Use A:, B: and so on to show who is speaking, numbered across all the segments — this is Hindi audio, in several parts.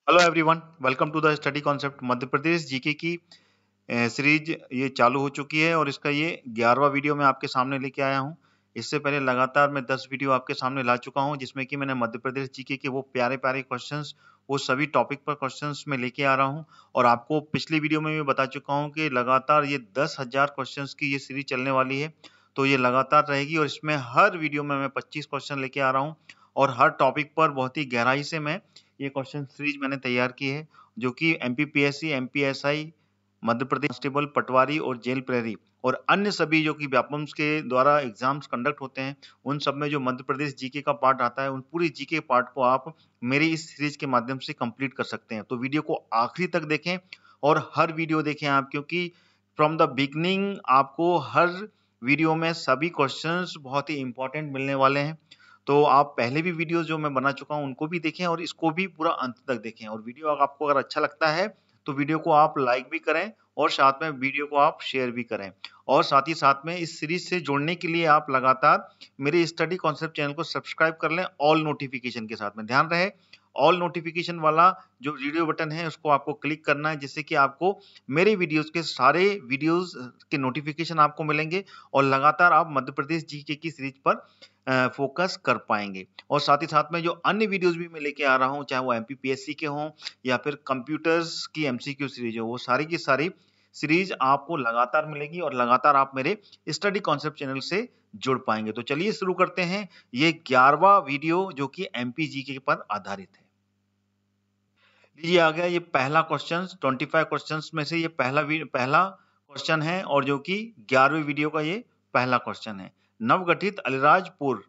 A: Hello everyone, welcome to the study concept. Madhya Pradesh GK की सीरीज ये चालू हो चुकी है और इसका ये 11वां वीडियो मैं आपके सामने लेके आया हूँ। इससे पहले लगातार मैं 10 वीडियो आपके सामने ला चुका हूँ, जिसमें कि मैंने मध्य प्रदेश जीके के वो प्यारे प्यारे क्वेश्चंस, वो सभी टॉपिक पर क्वेश्चंस में लेके आ रहा हूँ। और आपको पिछली वीडियो में भी बता चुका हूँ कि लगातार ये 10,000 क्वेश्चन की ये सीरीज चलने वाली है, तो ये लगातार रहेगी। और इसमें हर वीडियो में मैं 25 क्वेश्चन लेके आ रहा हूँ और हर टॉपिक पर बहुत ही गहराई से मैं ये क्वेश्चन सीरीज मैंने तैयार की है, जो कि MPPSC, MPSI, Madhya Pradesh constable, पटवारी और जेल प्रहरी और अन्य सभी जो कि व्यापम्स के द्वारा एग्जाम्स कंडक्ट होते हैं, उन सब में जो मध्य प्रदेश जीके का पार्ट आता है, उन पूरी जीके पार्ट को आप मेरी इस सीरीज के माध्यम से कंप्लीट कर सकते हैं। तो वीडियो को आखिरी तक देखें और हर वीडियो देखें आप, क्योंकि फ्रॉम द बिगनिंग आपको हर वीडियो में सभी क्वेश्चंस बहुत ही इंपॉर्टेंट मिलने वाले हैं। तो आप पहले भी वीडियो जो मैं बना चुका हूँ उनको भी देखें और इसको भी पूरा अंत तक देखें। और वीडियो आपको अगर अच्छा लगता है तो वीडियो को आप लाइक भी करें और साथ में वीडियो को आप शेयर भी करें। और साथ ही साथ में इस सीरीज से जुड़ने के लिए आप लगातार मेरे स्टडी कॉन्सेप्ट चैनल को सब्सक्राइब कर लें ऑल नोटिफिकेशन के साथ में। ध्यान रहे, ऑल नोटिफिकेशन वाला जो वीडियो बटन है उसको आपको क्लिक करना है, जिससे कि आपको मेरे वीडियोस के सारे वीडियोस के नोटिफिकेशन आपको मिलेंगे और लगातार आप मध्य प्रदेश जीके की सीरीज पर फोकस कर पाएंगे। और साथ ही साथ में जो अन्य वीडियोस भी मैं लेके आ रहा हूँ, चाहे वो एमपीपीएससी के हों या फिर कंप्यूटर्स की एमसीक्यू सीरीज हो, वो सारी की सारी सीरीज आपको लगातार मिलेगी और लगातार आप मेरे स्टडी कॉन्सेप्ट चैनल से जुड़ पाएंगे। तो चलिए शुरू करते हैं ये 11वां वीडियो, जो कि एमपीजीके पर आधारित है। लीजिए आ गया ये पहला क्वेश्चन। 25 क्वेश्चंस में से ये पहला क्वेश्चन है और जो कि 11वीं वीडियो का ये पहला क्वेश्चन है। नवगठित अलीराजपुर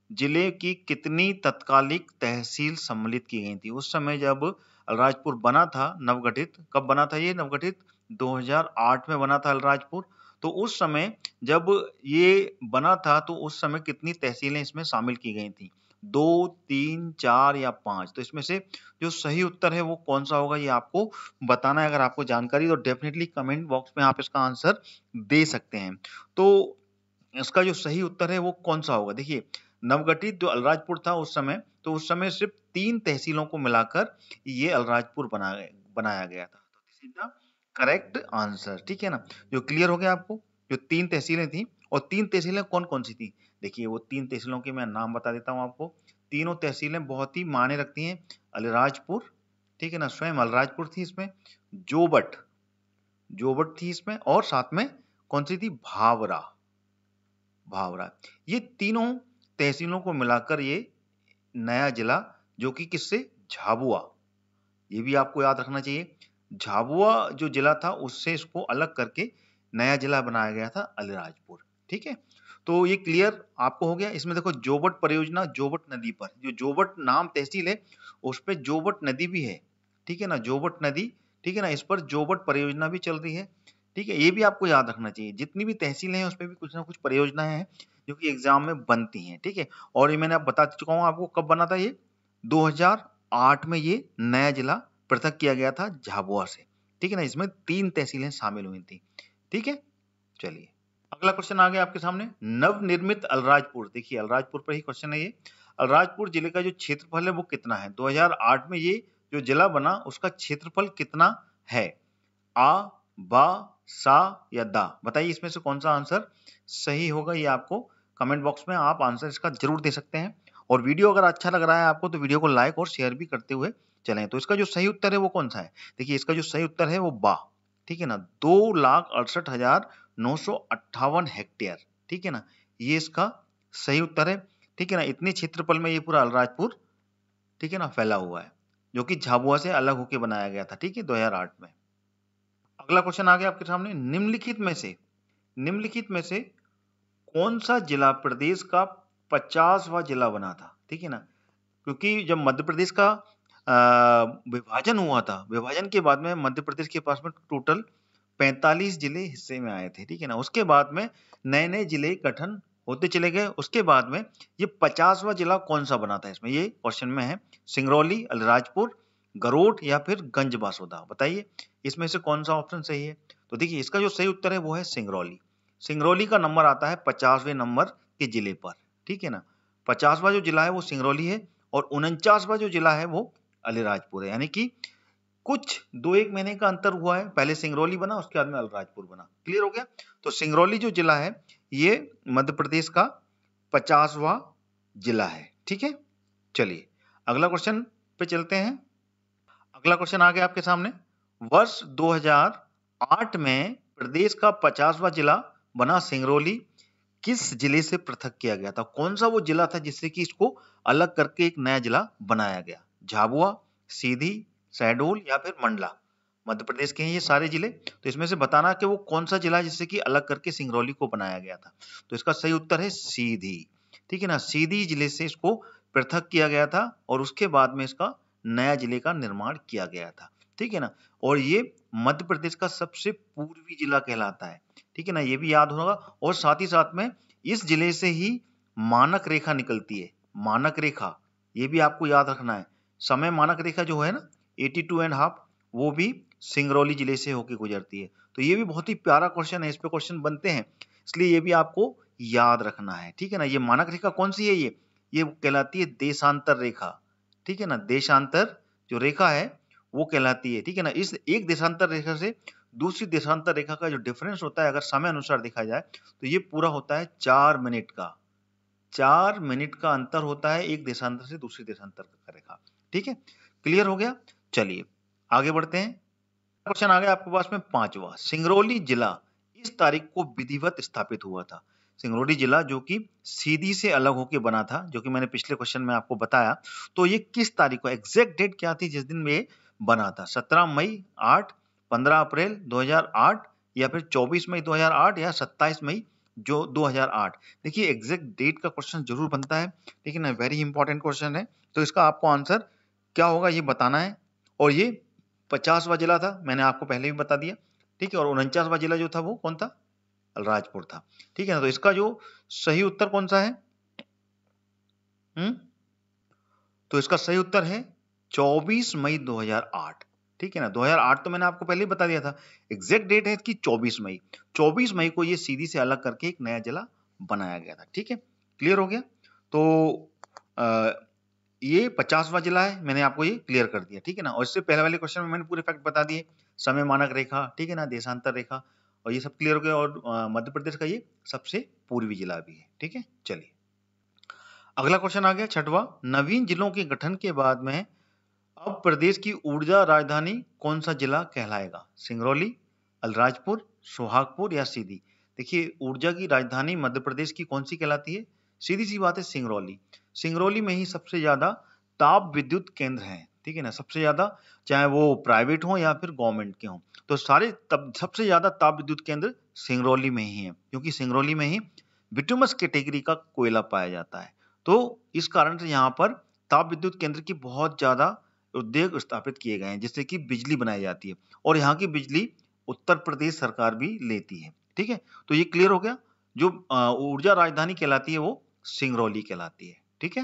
A: जिले की कितनी तत्कालिक तहसील सम्मिलित की गई थी? उस समय जब अलीराजपुर बना था, नवगठित कब बना था? ये नवगठित 2008 में बना था अलीराजपुर। तो उस समय जब ये बना था तो उस समय कितनी तहसीलें इसमें शामिल की गई थी? 2, 3, 4 या 5? तो इसमें से जो सही उत्तर है वो कौन सा होगा, ये आपको बताना है। अगर आपको जानकारी तो डेफिनेटली कमेंट बॉक्स में आप इसका आंसर दे सकते हैं। तो इसका जो सही उत्तर है वो कौन सा होगा? देखिए, नवगठित जो अलीराजपुर था उस समय, तो उस समय सिर्फ 3 तहसीलों को मिलाकर ये अलीराजपुर बनाया गया था। तो this is the correct answer. ठीक है ना? जो क्लियर हो गया आपको, जो 3 तहसीलें थी। और 3 तहसीलें कौन-कौन सी थी? देखिए, वो 3 तहसीलों के मैं नाम बता देता हूँ आपको। तीनों तहसीलें बहुत ही मायने रखती हैं। अलीराजपुर, ठीक है ना? स्वयं अलीराजपुर थी इसमें, जोबट, जोबट थी इसमें, और साथ में कौन सी थी? भावरा, भावरा। ये तीनों तहसीलों को मिलाकर ये नया जिला, जो कि किससे? झाबुआ, ये भी आपको याद रखना चाहिए। झाबुआ जो जिला था उससे इसको अलग करके नया जिला बनाया गया था अलीराजपुर। ठीक है, तो ये क्लियर आपको हो गया। इसमें देखो, जोबट परियोजना जोबट नदी पर, जो जोबट नाम तहसील है उस पे जोबट नदी भी है। ठीक है ना? जोबट नदी, ठीक है ना, इस पर जोबट परियोजना भी चल रही है। ठीक है, ये भी आपको याद रखना चाहिए। जितनी भी तहसीलें हैं उसपे भी कुछ ना कुछ परियोजनाएं हैं जो कि एग्जाम में बनती हैं। ठीक है, और ये मैंने अब बता चुका हूँ आपको कब बना था ये। 2008 में ये नया जिला पृथक किया गया था झाबुआ से। ठीक है ना? इसमें 3 तहसीलें शामिल हुई थी। ठीक है, चलिए अगला क्वेश्चन आ गया आपके सामने। नवनिर्मित अलीराजपुर, देखिए अलीराजपुर पर ही क्वेश्चन है ये। अलीराजपुर जिले का जो क्षेत्रफल है वो कितना है? 2008 में ये जो जिला बना उसका क्षेत्रफल कितना है? आ, बा, सा या दा? बताइए इसमें से कौन सा आंसर सही होगा, ये आपको कमेंट बॉक्स में आप आंसर इसका जरूर दे सकते हैं। और वीडियो अगर अच्छा लग रहा है आपको तो वीडियो को लाइक और शेयर भी करते हुए चलें। तो इसका जो सही उत्तर है वो कौन सा है? देखिए, इसका जो सही उत्तर है वो बा। ठीक है ना? 2,68,958 हेक्टेयर। ठीक है ना? ये इसका सही उत्तर है। ठीक है ना? इतने क्षेत्रफल में ये पूरा अलीराजपुर, ठीक है ना, फैला हुआ है, जो कि झाबुआ से अलग होकर बनाया गया था। ठीक है, 2008 में। अगला क्वेश्चन आ गया आपके सामने। निम्नलिखित में से कौन सा जिला प्रदेश का 50वां जिला बना था? ठीक है ना? क्योंकि जब मध्य प्रदेश का विभाजन हुआ था, विभाजन के बाद में मध्य प्रदेश के पास में टोटल 45 जिले हिस्से में आए थे। ठीक है ना? उसके बाद में नए नए जिले गठन होते चले गए। उसके बाद में ये 50वां जिला कौन सा बना था? इसमें ये क्वेश्चन में है, सिंगरौली, अलीराजपुर, गरोठ या फिर गंजबासौदा? बताइए इसमें से कौन सा ऑप्शन सही है? तो देखिए, इसका जो सही उत्तर है वो है सिंगरौली। सिंगरौली का नंबर आता है 50वें नंबर के जिले पर। ठीक है ना? 50वां जो जिला है वो सिंगरौली है और 49वां जो जिला है वो अलीराजपुर है, यानी कि कुछ 2-1 महीने का अंतर हुआ है, पहले सिंगरौली बना उसके बाद में अलीराजपुर बना। क्लियर हो गया? तो सिंगरौली जो जिला है ये मध्य प्रदेश का 50वां जिला है। ठीक है, चलिए अगला क्वेश्चन पे चलते हैं। अगला क्वेश्चन आ गया आपके सामने। वर्ष 2008 में प्रदेश का 50वां जिला बना सिंगरौली किस जिले से पृथक किया गया था? कौन सा वो जिला था जिससे कि इसको अलग करके एक नया जिला बनाया गया? झाबुआ, सीधी, शहडोल या फिर मंडला? मध्य प्रदेश के हैं ये सारे जिले, तो इसमें से बताना कि वो कौन सा जिला जिससे कि अलग करके सिंगरौली को बनाया गया था। तो इसका सही उत्तर है सीधी। ठीक है ना, सीधी जिले से इसको पृथक किया गया था और उसके बाद में इसका नया जिले का निर्माण किया गया था। ठीक है ना, और ये मध्य प्रदेश का सबसे पूर्वी जिला कहलाता है। ठीक है ना, ये भी याद होगा। और साथ ही साथ में इस जिले से ही मानक रेखा निकलती है। मानक रेखा ये भी आपको याद रखना है। समय मानक रेखा जो है ना 82.5 वो भी सिंगरौली जिले से होकर गुजरती है। तो ये भी बहुत ही प्यारा क्वेश्चन है, इस पे क्वेश्चन बनते हैं, इसलिए ये भी आपको याद रखना है। ठीक है ना, ये मानक रेखा कौन सी है? ये कहलाती है देशांतर रेखा। ठीक है ना, देशांतर जो रेखा है वो कहलाती है। ठीक है ना, इस एक देशांतर रेखा से दूसरी देशांतर रेखा का जो डिफरेंस होता है अगर समय अनुसार देखा जाए तो ये पूरा होता है 4 मिनट का। 4 मिनट का अंतर होता है एक देशांतर से दूसरी देशांतर का रेखा। ठीक है, क्लियर हो गया? चलिए आगे बढ़ते हैं। क्वेश्चन आ गया आपके पास में 5वां। सिंगरौली जिला इस तारीख को विधिवत स्थापित हुआ था। सिंगरौली जिला जो कि सीधी से अलग होकर बना था, जो कि मैंने पिछले क्वेश्चन में आपको बताया, तो ये किस तारीख को, एग्जैक्ट डेट क्या थी जिस दिन में बना था? 17 मई 8, 15 अप्रैल 2008 या फिर 24 मई 2008 या 27 मई जो 2008? देखिए एग्जैक्ट डेट का क्वेश्चन जरूर बनता है, लेकिन वेरी इंपॉर्टेंट क्वेश्चन है, तो इसका आपको आंसर क्या होगा ये बताना है। और ये 50वां जिला था, मैंने आपको पहले भी बता दिया। ठीक है, और 49वां जिला जो था वो कौन था? अलीराजपुर था। ठीक है ना, तो इसका जो सही उत्तर कौन सा है? तो इसका सही उत्तर है 24 मई 2008। ठीक है ना, 2008 तो मैंने आपको पहले ही बता दिया था। एग्जैक्ट डेट है इसकी 24 मई। 24 मई को ये सीधी से अलग करके एक नया जिला बनाया गया था। ठीक है, क्लियर हो गया? तो ये 50वां जिला है, मैंने आपको ये क्लियर कर दिया। ठीक है ना, और इससे पहले वाले क्वेश्चन में मैंने पूरे फैक्ट बता दिए, समय मानक रेखा, ठीक है ना, देशांतर रेखा, और ये सब क्लियर हो गया। और मध्य प्रदेश का ये सबसे पूर्वी जिला भी है। ठीक है, चलिए अगला क्वेश्चन आ गया 6वां। नवीन जिलों के गठन के बाद में अब प्रदेश की ऊर्जा राजधानी कौन सा जिला कहलाएगा? सिंगरौली, अलीराजपुर, सोहागपुर या सीधी? देखिए ऊर्जा की राजधानी मध्य प्रदेश की कौन सी कहलाती है? सीधी सी बात है सिंगरौली। सिंगरौली में ही सबसे ज्यादा ताप विद्युत केंद्र हैं। ठीक है ना, सबसे ज्यादा, चाहे वो प्राइवेट हो या फिर गवर्नमेंट के हों, तो सारे तब सबसे ज्यादा ताप विद्युत केंद्र सिंगरौली में ही है, क्योंकि सिंगरौली में ही बिटुमस कैटेगरी का कोयला पाया जाता है। तो इस कारण से यहाँ पर ताप विद्युत केंद्र की बहुत ज्यादा उद्योग स्थापित किए गए हैं, जिससे कि बिजली बनाई जाती है, और यहाँ की बिजली उत्तर प्रदेश सरकार भी लेती है। ठीक है, तो ये क्लियर हो गया। जो ऊर्जा राजधानी कहलाती है वो सिंगरौली कहलाती है। ठीक है,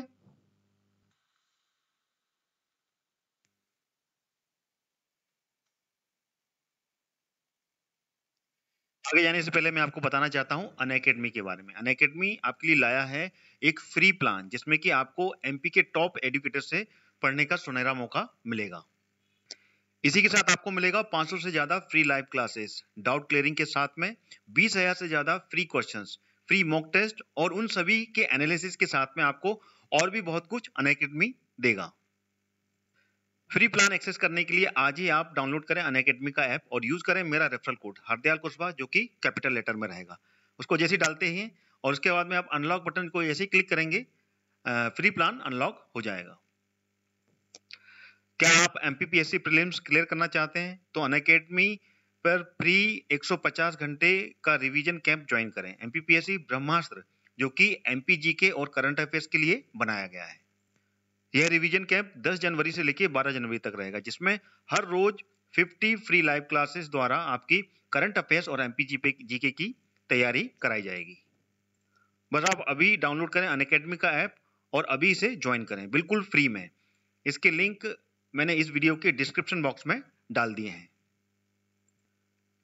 A: आगे जाने से पहले मैं आपको बताना चाहता हूं अनअकैडमी के बारे में। अनअकैडमी आपके लिए लाया है एक फ्री प्लान, जिसमें कि आपको एमपी के टॉप एजुकेटर से पढ़ने का सुनहरा मौका मिलेगा। इसी के साथ आपको मिलेगा 500 से ज्यादा free live classes, doubt clearing के साथ में 20,000 से ज्यादा free questions, free mock test, और उन सभी के एनालिसिस के साथ में आपको और भी बहुत कुछ अनअकैडमी देगा। फ्री प्लान एक्सेस करने के लिए आज ही आप डाउनलोड करें अनअकैडमी का ऐप और यूज करें मेरा रेफरल कोड हरदयाल कुशवाहा, जो कि कैपिटल लेटर में रहेगा। उसको जैसे ही डालते ही और उसके बाद में आप अनलॉक बटन को ऐसे ही क्लिक करेंगे, फ्री प्लान अनलॉक हो जाएगा। क्या आप एमपीपीएससी प्रीलिम्स क्लियर करना चाहते हैं तो अनअकैडमी पर फ्री 150 घंटे का रिवीजन कैंप ज्वाइन करें। एमपीपीएससी ब्रह्मास्त्र, जो कि एमपीजीके और करंट अफेयर्स के लिए बनाया गया है। यह रिवीजन कैंप 10 जनवरी से लेकर 12 जनवरी तक रहेगा, जिसमें हर रोज 50 फ्री लाइव क्लासेस द्वारा आपकी करंट अफेयर्स और एमपीजीके की तैयारी कराई जाएगी। बस आप अभी डाउनलोड करें अनअकैडमी का ऐप और अभी इसे ज्वाइन करें, बिल्कुल फ्री में। इसके लिंक मैंने इस वीडियो के डिस्क्रिप्शन बॉक्स में डाल दिए हैं।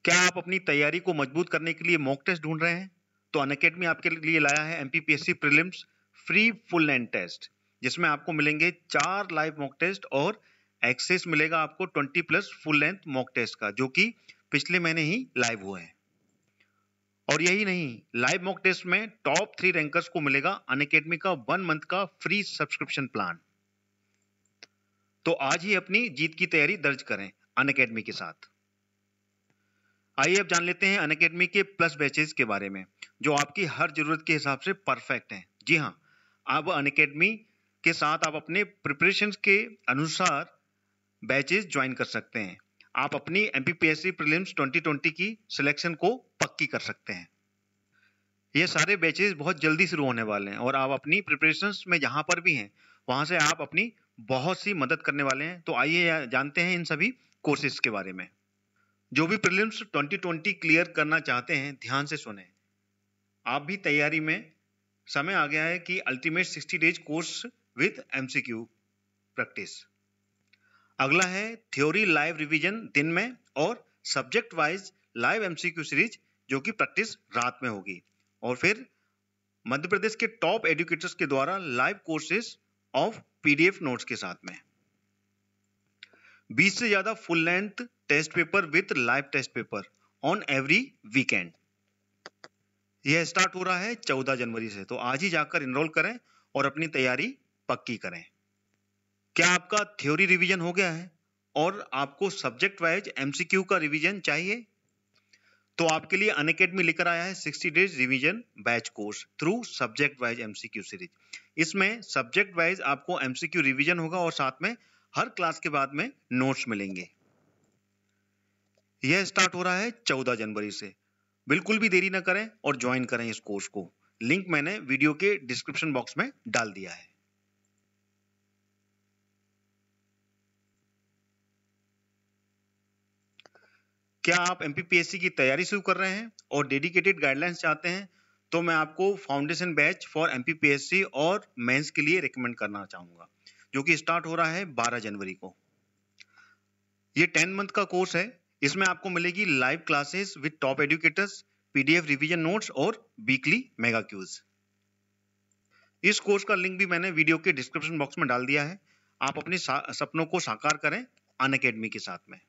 A: क्या आप अपनी तैयारी को मजबूत करने के लिए मॉक टेस्ट ढूंढ रहे हैं तो अनअकैडमी आपके लिए लाया है MPPSC prelims free full end test, जिसमें आपको मिलेंगे 4 लाइव मॉक टेस्ट और एक्सेस मिलेगा आपको 20+ फुल लेंथ मॉक टेस्ट का, जो कि पिछले महीने ही लाइव हुए हैं। और यही नहीं, लाइव मॉक टेस्ट में टॉप 3 रैंकर्स को मिलेगा अनअकैडमी का 1 मंथ का फ्री सब्सक्रिप्शन प्लान। तो आज ही अपनी जीत की तैयारी दर्ज करें अनअकैडमी के साथ। आइए अब जान लेते हैं अनअकैडमी के प्लस बैचेस के बारे में, जो आपकी हर जरूरत के हिसाब से परफेक्ट हैं। जी हाँ, अब अनअकैडमी के साथ आप अपने प्रिपरेशंस के अनुसार बैचेस ज्वाइन कर सकते हैं। आप अपनी एमपीपीएससी प्रीलिम्स 2020 की सिलेक्शन को पक्की कर सकते हैं। ये सारे बैचेस बहुत जल्दी शुरू होने वाले हैं और आप अपनी प्रिपरेशंस में जहां पर भी हैं वहां से आप अपनी बहुत सी मदद करने वाले हैं। तो आइए जानते हैं इन सभी कोर्सेज के बारे में। जो भी प्रीलिम्स 2020 क्लियर करना चाहते हैं, ध्यान से सुने। आप भी तैयारी में, समय आ गया है कि ultimate 60 days course with MCQ practice. अगला है थ्योरी लाइव रिवीजन दिन में और subject wise live MCQ series, जो कि प्रैक्टिस रात में होगी। और फिर मध्य प्रदेश के टॉप एजुकेटर्स के द्वारा live courses of PDF notes के साथ में 20 से ज्यादा full length test paper with live test paper on every weekend. यह स्टार्ट हो रहा है 14 जनवरी से। तो आज ही जाकर एनरोल करें और अपनी तैयारी पक्की करें। क्या आपका थ्योरी रिवीजन हो गया है और आपको सब्जेक्ट वाइज एमसीक्यू का रिवीजन चाहिए? तो आपके लिए अनअकैडमी लेकर आया है 60 days revision batch course through subject wise MCQ series. इसमें सब्जेक्ट वाइज आपको एमसीक्यू रिवीजन होगा और साथ में हर क्लास के बाद में नोट्स मिलेंगे। यह स्टार्ट हो रहा है 14 जनवरी से। बिल्कुल भी देरी न करें और ज्वाइन करें इस कोर्स को। लिंक मैंने वीडियो के डिस्क्रिप्शन बॉक्स में डाल दिया है। क्या आप एमपीपीएससी की तैयारी शुरू कर रहे हैं और डेडिकेटेड गाइडलाइंस चाहते हैं? तो मैं आपको फाउंडेशन बैच फॉर एमपीपीएससी और मेंस के लिए रिकमेंड करना चाहूंगा, जो कि स्टार्ट हो रहा है 12 जनवरी को। ये 10 मंथ का कोर्स है। इसमें आपको मिलेगी live classes with top educators, PDF revision notes और वीकली मेगा क्यूज। इस कोर्स का लिंक भी मैंने वीडियो के डिस्क्रिप्शन बॉक्स में डाल दिया है। आप अपने सपनों को साकार करें अनअकैडमी के साथ में।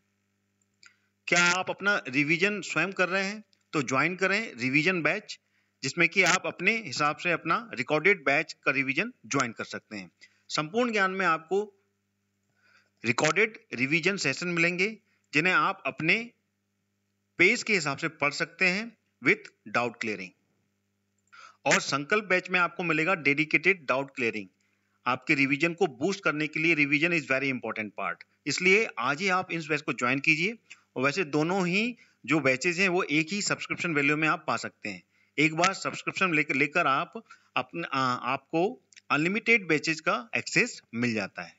A: क्या आप अपना रिवीजन स्वयं कर रहे हैं? तो ज्वाइन करें रिवीजन बैच, जिसमें कि आप अपने हिसाब से अपना रिकॉर्डेड बैच का रिवीजन ज्वाइन कर सकते हैं। संपूर्ण ज्ञान में आपको रिकॉर्डेड रिवीजन सेशन मिलेंगे, जिन्हें आप अपने पेज के हिसाब से पढ़ सकते हैं विथ डाउट क्लियरिंग। और संकल्प बैच में आपको मिलेगा डेडिकेटेड डाउट क्लियरिंग। आपके रिवीजन को बूस्ट करने के लिए revision is very important part, इसलिए आज ही आप इस बैच को ज्वाइन कीजिए। और वैसे दोनों ही जो बैचेज हैं वो एक ही सब्सक्रिप्शन वैल्यू में आप पा सकते हैं। एक बार सब्सक्रिप्शन लेकर आपको अनलिमिटेड बैचेज का एक्सेस मिल जाता है।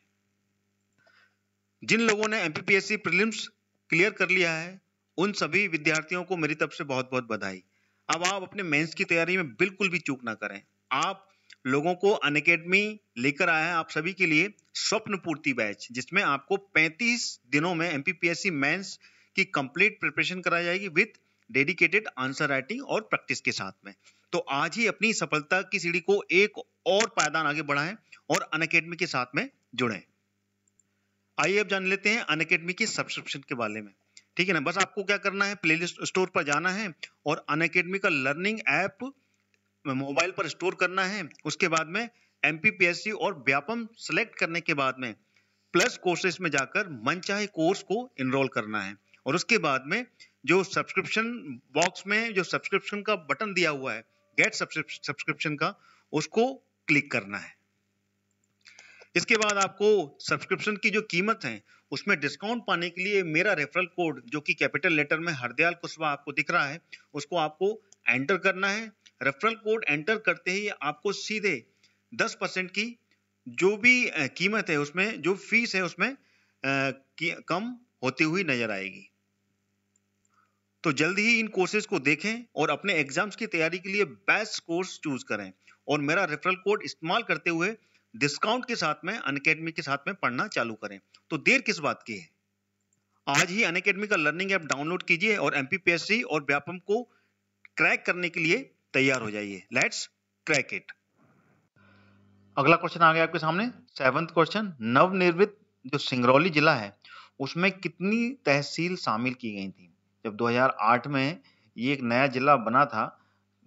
A: जिन लोगों ने एमपीपीएससी प्रीलिम्स क्लियर कर लिया है, उन सभी विद्यार्थियों को मेरी तरफ से बहुत बहुत बधाई। अब आप अपने मेंस की तैयारी में बिल्कुल भी चूक ना करें। आप लोगों को अनअकैडमी लेकर आया है आप सभी के लिए स्वप्न पूर्ति बैच, जिसमें आपको 35 दिनों में एमपीपीएससी मेंस की कंप्लीट प्रिपरेशन कराई जाएगी विद डेडिकेटेड आंसर राइटिंग और प्रैक्टिस के साथ में। तो आज ही अपनी सफलता की सीढ़ी को एक और पायदान आगे बढ़ाएं और अनअकैडमी के साथ में जुड़ें। आइए अब जान लेते हैं अनअकैडमी के सब्सक्रिप्शन के बारे में। ठीक है ना, बस आपको क्या करना है, प्लेलिस्ट स्टोर पर जाना है और अनअकैडमी का लर्निंग ऐप मोबाइल पर स्टोर करना है। उसके बाद में एमपीपीएससी और व्यापम सेलेक्ट करने के बाद में प्लस कोर्सेज में जाकर मनचाहे कोर्स को एनरोल करना है। और उसके बाद में जो सब्सक्रिप्शन बॉक्स में जो सब्सक्रिप्शन का बटन दिया हुआ है गेट सब्सक्रिप्शन का, उसको क्लिक करना है। इसके बाद आपको सब्सक्रिप्शन की जो कीमत है उसमें डिस्काउंट पाने के लिए मेरा रेफरल कोड, जो कि कैपिटल लेटर में हरदयाल कुशवाहा आपको दिख रहा है, उसको आपको एंटर करना है। रेफरल कोड एंटर करते ही आपको सीधे 10% की जो भी कीमत है उसमें, जो फीस है उसमें कम होती हुई नजर आएगी। तो जल्द ही इन कोर्सेज को देखें और अपने एग्जाम्स की तैयारी के लिए बेस्ट कोर्स चूज करें और मेरा रेफरल कोड इस्तेमाल करते हुए डिस्काउंट के साथ में अनअकैडमी के साथ में पढ़ना चालू करें। तो देर किस बात की है, आज ही अनअकैडमी का लर्निंग ऐप डाउनलोड कीजिए और एमपीपीएससी और व्यापम को क्रैक करने के लिए तैयार हो जाइए। Let's crack it. अगला क्वेश्चन आ गया आपके सामने, 7th क्वेश्चन। नवनिर्मित जो सिंगरौली जिला है उसमें कितनी तहसील शामिल की गई थी? जब 2008 में ये एक नया जिला बना था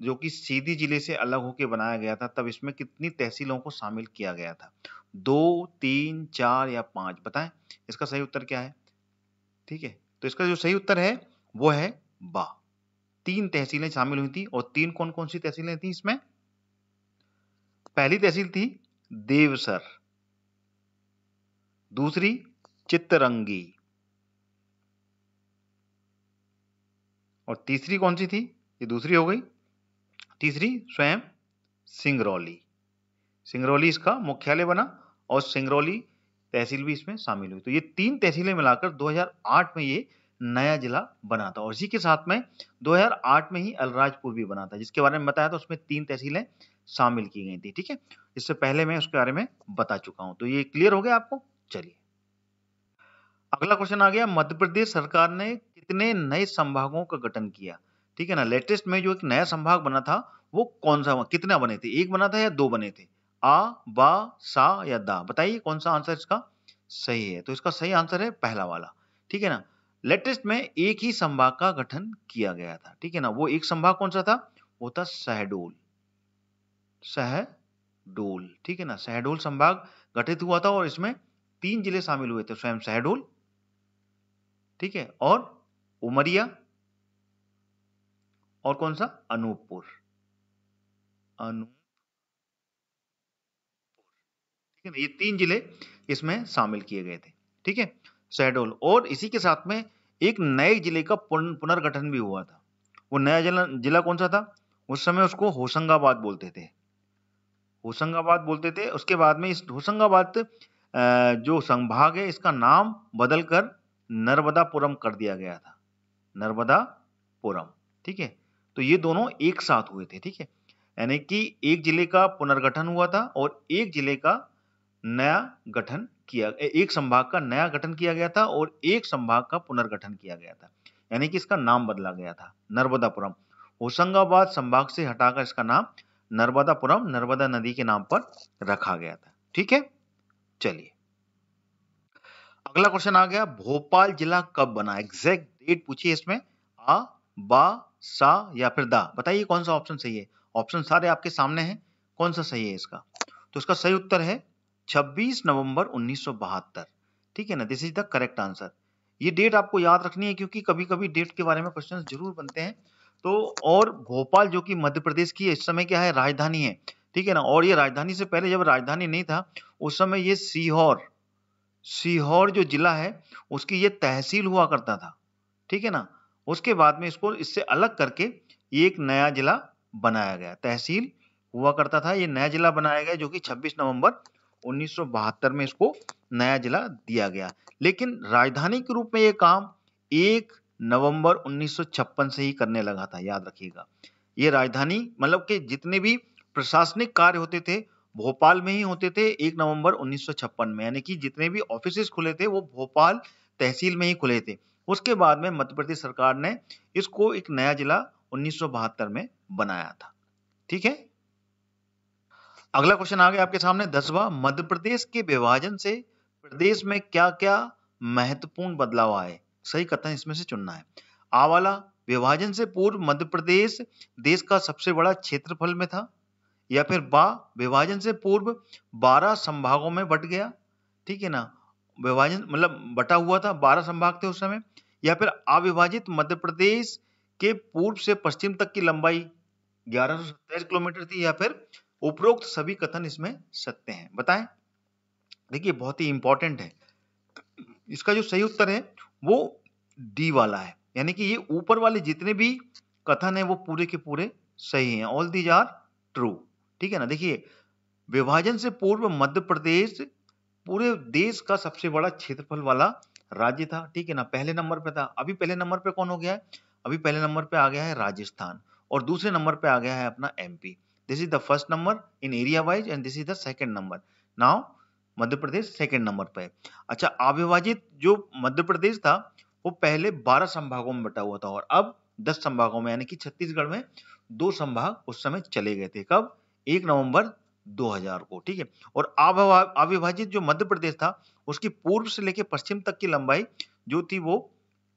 A: जो कि सीधी जिले से अलग होके बनाया गया था, तब इसमें कितनी तहसीलों को शामिल किया गया था? 2, 3, 4 या 5 बताएं। इसका सही उत्तर क्या है? ठीक है, तो इसका जो सही उत्तर है वो है बा। 3 तहसीलें शामिल हुई थी और 3 कौन-कौन सी तहसीलें थी इसमें? पहली तहसील थी देवसर, दूसरी चितरंगी और तीसरी कौन सी थी? ये दूसरी हो गई। तीसरी स्वयं सिंगरौली। सिंगरौली इसका मुख्यालय बना और सिंगरौली तहसील भी इसमें शामिल हुई। तो ये 3 तहसीलें मिलाकर 2008 में ये नया जिला बना था और इसी के साथ में 2008 में ही अलीराजपुर भी बना था, जिसके बारे में बताया था उसमें 3 तहसीलें शामिल की गई थी। ठीक है, इससे पहले मैं उसके बारे में बता चुका हूं। तो ये क्लियर हो गया आपको? चलिए अगला क्वेश्चन आ गया, मध्य प्रदेश सरकार ने कितने नए संभागों का गठन किया? ठीक है ना, लेटेस्ट में जो एक नया संभाग बना था वो कौन सा, कितना बने थे? एक बना था या 2 बने थे? आ, बा, सा या दा? बताइए कौन सा आंसर इसका सही है। तो इसका सही आंसर है पहला वाला। ठीक है ना, लेटेस्ट में एक ही संभाग का गठन किया गया था। ठीक है ना, वो एक संभाग कौन सा था? वो था शहडोल। शहडोल, ठीक है ना, शहडोल संभाग गठित हुआ था और इसमें 3 जिले शामिल हुए थे, स्वयं शहडोल, ठीक है, और उमरिया और कौन सा? अनूपपुर। ठीक है ना, ये 3 जिले इसमें शामिल किए गए थे। ठीक है, शहडोल, और इसी के साथ में एक नए जिले का पुनर्गठन भी हुआ था। वो नया जिला जिला कौन सा था? उस समय उसको होशंगाबाद बोलते थे। होशंगाबाद बोलते थे। उसके बाद में इस होशंगाबाद जो संभाग है इसका नाम बदलकर नर्मदापुरम कर दिया गया था। नर्मदापुरम, ठीक है। तो ये दोनों एक साथ हुए थे, ठीक है, यानी कि एक जिले का पुनर्गठन हुआ था और एक जिले का नया गठन किया, एक संभाग का नया गठन किया गया था और एक संभाग का पुनर्गठन किया गया था, यानी कि इसका नाम बदला गया था नर्मदापुरम। होशंगाबाद संभाग से हटाकर इसका नाम नर्मदापुरम नर्मदा नदी के नाम पर रखा गया था। ठीक है, चलिए अगला क्वेश्चन आ गया, भोपाल जिला कब बना? एग्जैक्ट डेट पूछिए इसमें। आ, बा, सा या फिर दा? बताइए कौन सा ऑप्शन सही है। ऑप्शन सारे आपके सामने हैं, कौन सा सही है इसका? तो इसका सही उत्तर है 26 नवंबर 1972। ठीक है ना, this is the correct answer. ये डेट आपको याद रखनी है क्योंकि कभी कभी डेट के बारे में क्वेश्चन जरूर बनते हैं। तो और भोपाल जो कि मध्य प्रदेश की इस समय क्या है, राजधानी है। ठीक है ना, और ये राजधानी से पहले जब राजधानी नहीं था उस समय ये सीहोर, सीहोर जो जिला है उसकी ये तहसील हुआ करता था। ठीक है ना, उसके बाद में इसको इससे अलग करके ये एक नया जिला बनाया गया, तहसील हुआ करता था, ये नया जिला बनाया गया जो कि 26 नवंबर 1972 में इसको नया जिला दिया गया। लेकिन राजधानी के रूप में ये काम 1 नवंबर 1956 से ही करने लगा था, याद रखिएगा। ये राजधानी मतलब कि जितने भी प्रशासनिक कार्य होते थे भोपाल में ही होते थे 1 नवंबर 1956 में, यानी कि जितने भी ऑफिसेस खुले थे वो भोपाल तहसील में ही खुले थे। उसके बाद में मध्य प्रदेश सरकार ने इसको एक नया जिला 1972 में बनाया था। ठीक है, अगला क्वेश्चन आ गया आपके सामने 10वां, मध्य प्रदेश के विभाजन से प्रदेश में क्या क्या महत्वपूर्ण बदलाव आए? सही कथन इसमें से चुनना है। आ वाला, विभाजन से पूर्व मध्य प्रदेश देश का सबसे बड़ा क्षेत्रफल में था, या फिर बा, विभाजन से पूर्व 12 संभागों में बट गया। ठीक है ना, विभाजन मतलब बटा हुआ था, 12 संभाग थे उस समय। या फिर अविभाजित मध्य प्रदेश के पूर्व से पश्चिम तक की लंबाई 1127 किलोमीटर थी, या फिर उपरोक्त सभी कथन इसमें सत्य हैं। बताएं। देखिए बहुत ही इंपॉर्टेंट है, इसका जो सही उत्तर है वो डी वाला है, यानी कि ये ऊपर वाले जितने भी कथन है वो पूरे के पूरे सही हैं, ऑल दीज आर ट्रू। ठीक है ना, देखिए विभाजन से पूर्व मध्य प्रदेश पूरे देश का सबसे बड़ा क्षेत्रफल वाला राज्य था। ठीक है ना, पहले नंबर पे था। अभी पहले नंबर पे कौन हो गया है? अभी पहले नंबर पे आ गया है राजस्थान और दूसरे नंबर पे आ गया है अपना MP. This is the first number in area wise and this is the second number. Now Madhya Pradesh second number पे है। अच्छा, अविभाजित जो मध्य प्रदेश था वो पहले 12 संभागों में बटा हुआ था और अब 10 संभागों में, यानी कि छत्तीसगढ़ में 2 संभाग उस समय चले गए थे। कब? 1 नवंबर 2000 को, ठीक है। और अविभाजित जो मध्य प्रदेश था उसकी पूर्व से लेकर पश्चिम तक की लंबाई जो थी वो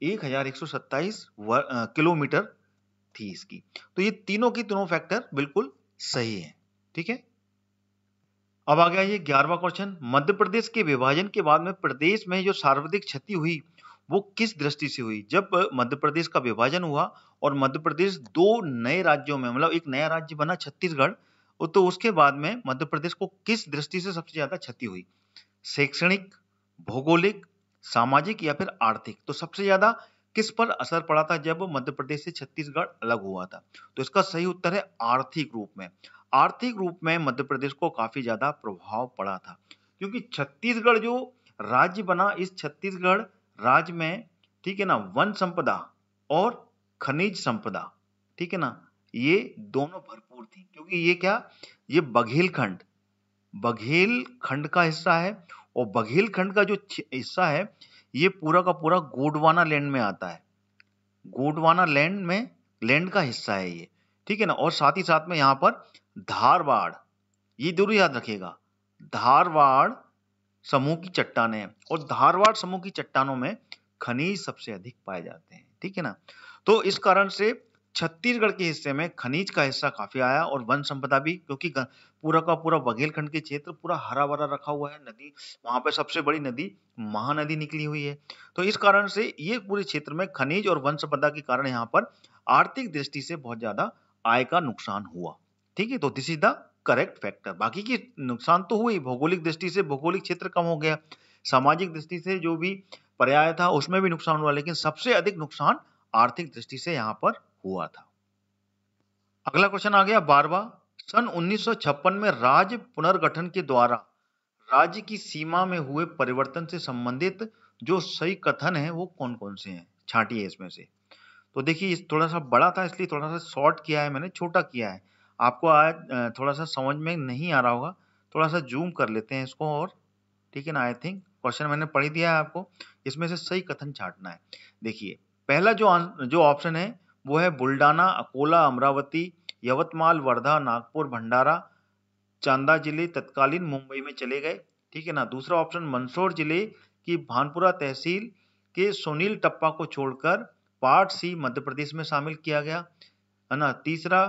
A: 1127 किलोमीटर थी इसकी। तो ये तीनों की तीनों फैक्टर बिल्कुल सही है, ठीक है। अब आ गया ये 11वां क्वेश्चन, मध्य प्रदेश के विभाजन के बाद में प्रदेश में जो सर्वाधिक क्षति हुई वो किस दृष्टि से हुई? जब मध्य प्रदेश का विभाजन हुआ और मध्य प्रदेश दो नए राज्यों में, मतलब एक नया राज्य बना छत्तीसगढ़, तो उसके बाद में मध्य प्रदेश को किस दृष्टि से सबसे ज्यादा क्षति हुई? शैक्षणिक, भौगोलिक, सामाजिक या फिर आर्थिक? तो सबसे ज्यादा किस पर असर पड़ा था जब मध्य प्रदेश से छत्तीसगढ़ अलग हुआ था? तो इसका सही उत्तर है आर्थिक रूप में। आर्थिक रूप में मध्य प्रदेश को काफी ज्यादा प्रभाव पड़ा था, क्योंकि छत्तीसगढ़ जो राज्य बना, इस छत्तीसगढ़ राज्य में, ठीक है ना, वन संपदा और खनिज संपदा, ठीक है ना, ये दोनों भरपूर थी। क्योंकि ये क्या, ये बघेल खंड का हिस्सा है, और बघेल खंड का जो हिस्सा है ये पूरा का पूरा गोंडवाना लैंड में आता है। गोंडवाना लैंड का हिस्सा है ये, ठीक है ना। और साथ ही साथ में यहाँ पर धारवाड़, ये जरूर याद रखिएगा, धारवाड़ समूह की चट्टानें हैं, और धारवाड़ समूह की चट्टानों में खनिज सबसे अधिक पाए जाते हैं, ठीक है ना। तो इस कारण से छत्तीसगढ़ के हिस्से में खनिज का हिस्सा काफी आया, और वन संपदा भी, क्योंकि पूरा का पूरा बघेलखंड के क्षेत्र पूरा हरा भरा रखा हुआ है। नदी, वहां पे सबसे बड़ी नदी महानदी निकली हुई है। तो इस कारण से ये पूरे क्षेत्र में खनिज और वन संपदा के कारण यहाँ पर आर्थिक दृष्टि से बहुत ज्यादा आय का नुकसान हुआ, ठीक है। तो this is the correct factor. बाकी की नुकसान तो हुई, भौगोलिक दृष्टि से भौगोलिक क्षेत्र कम हो गया, सामाजिक दृष्टि से जो भी पर्याय था उसमें भी नुकसान हुआ, लेकिन सबसे अधिक नुकसान आर्थिक दृष्टि से यहाँ पर हुआ था। अगला क्वेश्चन आ गया 12वां, सन 1956 में राज्य पुनर्गठन के द्वारा राज्य की सीमा में हुए परिवर्तन से संबंधित जो सही कथन है वो कौन कौन से हैं? छांटिए इसमें से। तो देखिए थोड़ा सा बड़ा था इसलिए थोड़ा सा शॉर्ट किया है मैंने, छोटा किया है। आपको आज थोड़ा सा समझ में नहीं आ रहा होगा, थोड़ा सा जूम कर लेते हैं इसको, और ठीक है ना। आई थिंक क्वेश्चन मैंने पढ़ ही दिया है आपको, इसमें से सही कथन छांटना है। देखिए पहला जो ऑप्शन है वो है बुल्डाना, अकोला, अमरावती, यवतमाल, वर्धा, नागपुर, भंडारा, चांदा जिले तत्कालीन मुंबई में चले गए, ठीक है ना। दूसरा ऑप्शन मंदसौर जिले की भानपुरा तहसील के सुनील टप्पा को छोड़कर पार्ट सी मध्य प्रदेश में शामिल किया गया, है ना। तीसरा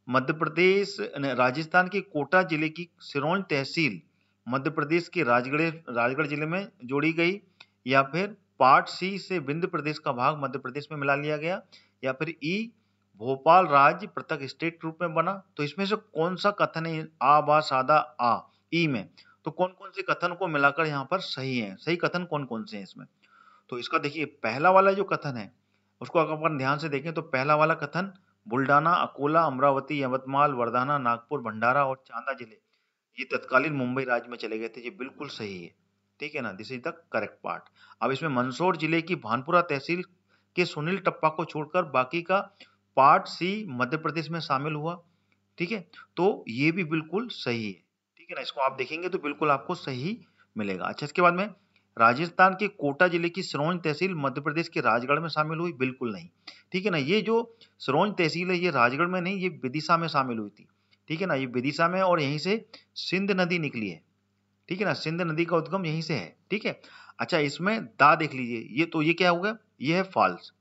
A: मध्य प्रदेश राजस्थान के कोटा जिले की सिरोंज तहसील मध्य प्रदेश के राजगढ़ जिले में जोड़ी गई, या फिर पार्ट सी से विंध्य प्रदेश का भाग मध्य प्रदेश में मिला लिया गया, या फिर ई भोपाल राज्य पृथक स्टेट रूप में बना। तो इसमें से कौन सा कथन है आ बा सादा आ ई में? तो कौन कौन से कथन को मिलाकर यहाँ पर सही है, सही कथन कौन कौन से हैं इसमें? तो इसका देखिए पहला वाला जो कथन है उसको अगर अपन ध्यान से देखें तो पहला वाला कथन बुल्डाना, अकोला, अमरावती, यवतमाल, वर्धाना, नागपुर, भंडारा और चांदा जिले ये तत्कालीन मुंबई राज्य में चले गए थे, ये बिल्कुल सही है, ठीक है ना। This is the correct part. अब इसमें मंदसौर जिले की भानपुरा तहसील के सुनील टप्पा को छोड़कर बाकी का पार्ट सी मध्य प्रदेश में शामिल हुआ, ठीक है। तो ये भी बिल्कुल सही है, ठीक है ना। इसको आप देखेंगे तो बिल्कुल आपको सही मिलेगा। अच्छा इसके बाद में राजस्थान के कोटा जिले की सिरोंज तहसील मध्य प्रदेश के राजगढ़ में शामिल हुई, बिल्कुल नहीं, ठीक है ना। ये जो सिरोंज तहसील है ये राजगढ़ में नहीं, ये विदिशा में शामिल हुई थी, ठीक है ना। ये विदिशा में, और यहीं से सिंध नदी निकली है, ठीक है ना। सिंध नदी का उद्गम यहीं से है, ठीक है। अच्छा इसमें दा देख लीजिए, ये तो ये क्या हो गया, ये है फॉल्स,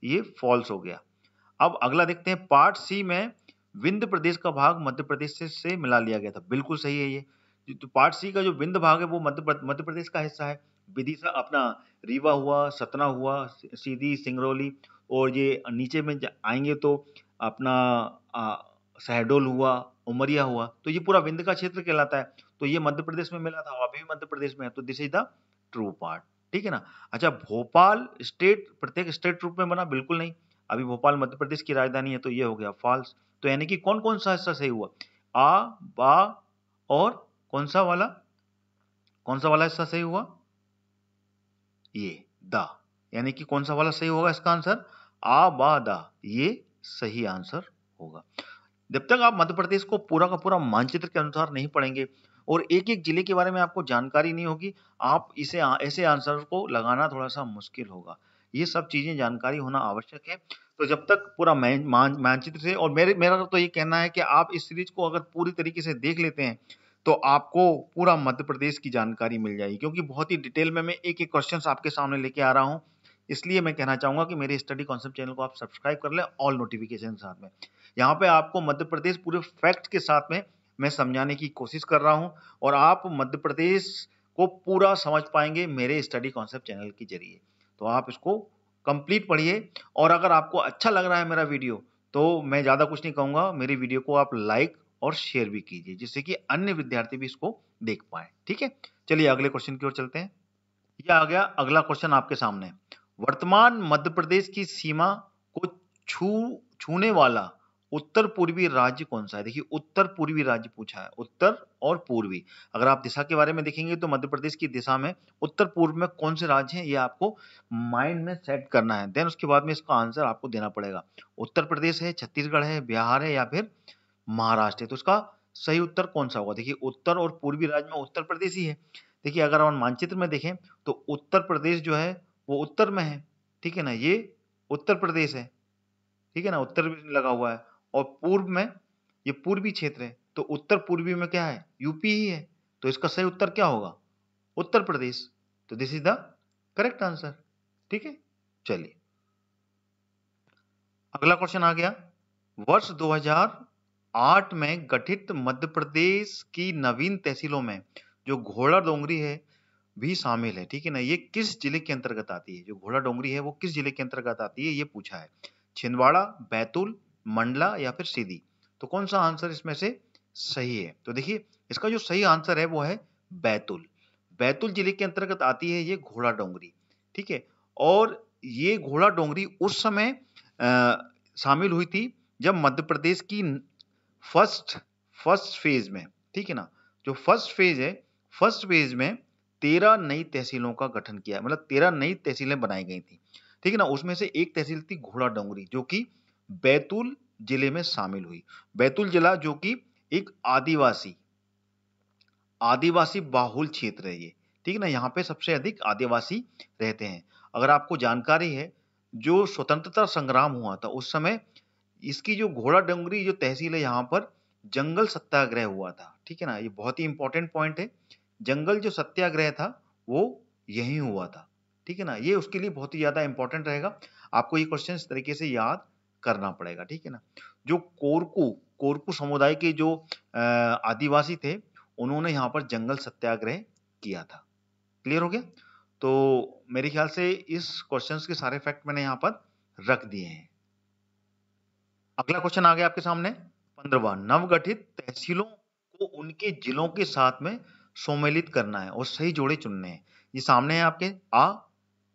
A: ये फॉल्स हो गया। अब अगला देखते हैं पार्ट सी में विंध्य प्रदेश का भाग मध्य प्रदेश से मिला लिया गया था, बिल्कुल सही है ये। तो पार्ट सी का जो विंध्य भाग है वो मध्य प्रदेश का हिस्सा है। विदिशा अपना रीवा हुआ, सतना हुआ, सीधी, सिंगरौली, और ये नीचे में आएंगे तो अपना शहडोल हुआ, उमरिया हुआ, तो ये पूरा विंध्य का क्षेत्र कहलाता है। तो ये मध्य प्रदेश में मिला था, अभी भी मध्य प्रदेश में है, तो this is the true part, ठीक है ना। अच्छा भोपाल स्टेट प्रत्येक स्टेट रूप में बना, बिल्कुल नहीं, अभी भोपाल मध्य प्रदेश की राजधानी है, तो ये हो गया फॉल्स। तो यानी कि कौन कौन सा हिस्सा सही हुआ, आ, बा और कौन सा वाला हिस्सा सही हुआ, ये दा, यानी कि कौन सा वाला सही होगा इसका आंसर, आ बा दा, ये सही आंसर होगा। जब तक आप मध्य प्रदेश को पूरा का पूरा मानचित्र के अनुसार नहीं पढ़ेंगे और एक एक जिले के बारे में आपको जानकारी नहीं होगी, आप ऐसे आंसर को लगाना थोड़ा सा मुश्किल होगा। ये सब चीजें जानकारी होना आवश्यक है, तो जब तक पूरा मानचित्र से, और मेरा तो ये कहना है कि आप इस सीरीज को अगर पूरी तरीके से देख लेते हैं तो आपको पूरा मध्य प्रदेश की जानकारी मिल जाएगी, क्योंकि बहुत ही डिटेल में मैं एक एक क्वेश्चन आपके सामने लेके आ रहा हूँ। इसलिए मैं कहना चाहूंगा कि मेरे स्टडी कॉन्सेप्ट चैनल को आप सब्सक्राइब कर लें ऑल नोटिफिकेशन के साथ में। यहाँ पे आपको मध्य प्रदेश पूरे फैक्ट के साथ में मैं समझाने की कोशिश कर रहा हूँ, और आप मध्य प्रदेश को पूरा समझ पाएंगे मेरे स्टडी कॉन्सेप्ट चैनल के जरिए। तो आप इसको कंप्लीट पढ़िए, और अगर आपको अच्छा लग रहा है मेरा वीडियो तो मैं ज़्यादा कुछ नहीं कहूँगा, मेरी वीडियो को आप लाइक और शेयर भी कीजिए, जिससे कि अन्य विद्यार्थी भी इसको देख पाए। ठीक है, चलिए अगले क्वेश्चन की ओर चलते हैं। यह आ गया अगला क्वेश्चन आपके सामने। वर्तमान मध्य प्रदेश की सीमा को छूने वाला उत्तर पूर्वी राज्य कौन सा है? देखिए, उत्तर पूर्वी राज्य पूछा है, उत्तर और पूर्वी। अगर आप दिशा के बारे में देखेंगे तो मध्य प्रदेश की दिशा में उत्तर पूर्व में कौन से राज्य हैं, ये आपको माइंड में सेट करना है। देन उसके बाद में इसका आंसर आपको देना पड़ेगा। उत्तर प्रदेश है, छत्तीसगढ़ है, बिहार है, या फिर महाराष्ट्र है। तो इसका सही उत्तर कौन सा होगा? देखिए, उत्तर और पूर्वी राज्य में उत्तर प्रदेश ही है। देखिए, अगर हम मानचित्र में देखें तो उत्तर प्रदेश जो है वो उत्तर में है, ठीक है ना, ये उत्तर प्रदेश है, ठीक है ना, उत्तर लगा हुआ है, और पूर्व में ये पूर्वी क्षेत्र है। तो उत्तर पूर्वी में क्या है? यूपी ही है। तो इसका सही उत्तर क्या होगा? उत्तर प्रदेश। तो this is the correct answer. ठीक है, चलिए अगला क्वेश्चन आ गया। वर्ष 2008 में गठित मध्य प्रदेश की नवीन तहसीलों में जो घोड़ा डोंगरी है भी शामिल है, ठीक है ना। ये किस जिले के अंतर्गत आती है? जो घोड़ा डोंगरी है वो किस जिले के अंतर्गत आती है, ये पूछा है। छिंदवाड़ा, बैतूल, मंडला, या फिर सीधी। तो कौन सा आंसर इसमें से सही है? तो देखिए, इसका जो सही आंसर है वो है बैतूल। बैतूल जिले के अंतर्गत आती है ये घोड़ा डोंगरी, ठीक है। और ये घोड़ा डोंगरी उस समय शामिल हुई थी जब मध्य प्रदेश की फर्स्ट फेज में, ठीक है ना, जो फर्स्ट फेज है, फर्स्ट फेज में 13 नई तहसीलों का गठन किया, मतलब 13 नई तहसीलें बनाई गई थी, ठीक है ना। उसमें से एक तहसील थी घोड़ा डोंगरी, जो कि बैतूल जिले में शामिल हुई। बैतूल जिला जो कि एक आदिवासी बाहुल क्षेत्र है ये, ठीक है ना। यहाँ पे सबसे अधिक आदिवासी रहते हैं। अगर आपको जानकारी है, जो स्वतंत्रता संग्राम हुआ था उस समय इसकी जो घोड़ा डोंगरी जो तहसील है यहाँ पर जंगल सत्याग्रह हुआ था, ठीक है ना। ये बहुत ही इंपॉर्टेंट पॉइंट है। जंगल जो सत्याग्रह था वो यही हुआ था, ठीक है ना। ये उसके लिए बहुत ही ज्यादा इंपॉर्टेंट रहेगा। आपको ये क्वेश्चन इस तरीके से याद करना पड़ेगा, ठीक है ना। जो कोरकू समुदाय के जो आदिवासी थे, उन्होंने यहाँ पर जंगल सत्याग्रह किया था। क्लियर हो गया? तो मेरे ख्याल से इस क्वेश्चंस के सारे फैक्ट मैंने यहाँ पर रख दिए हैं। अगला क्वेश्चन आ गया आपके सामने। 15वां, नवगठित तहसीलों को उनके जिलों के साथ में सम्मिलित करना है और सही जोड़े चुनने हैं। ये सामने है आपके। आ,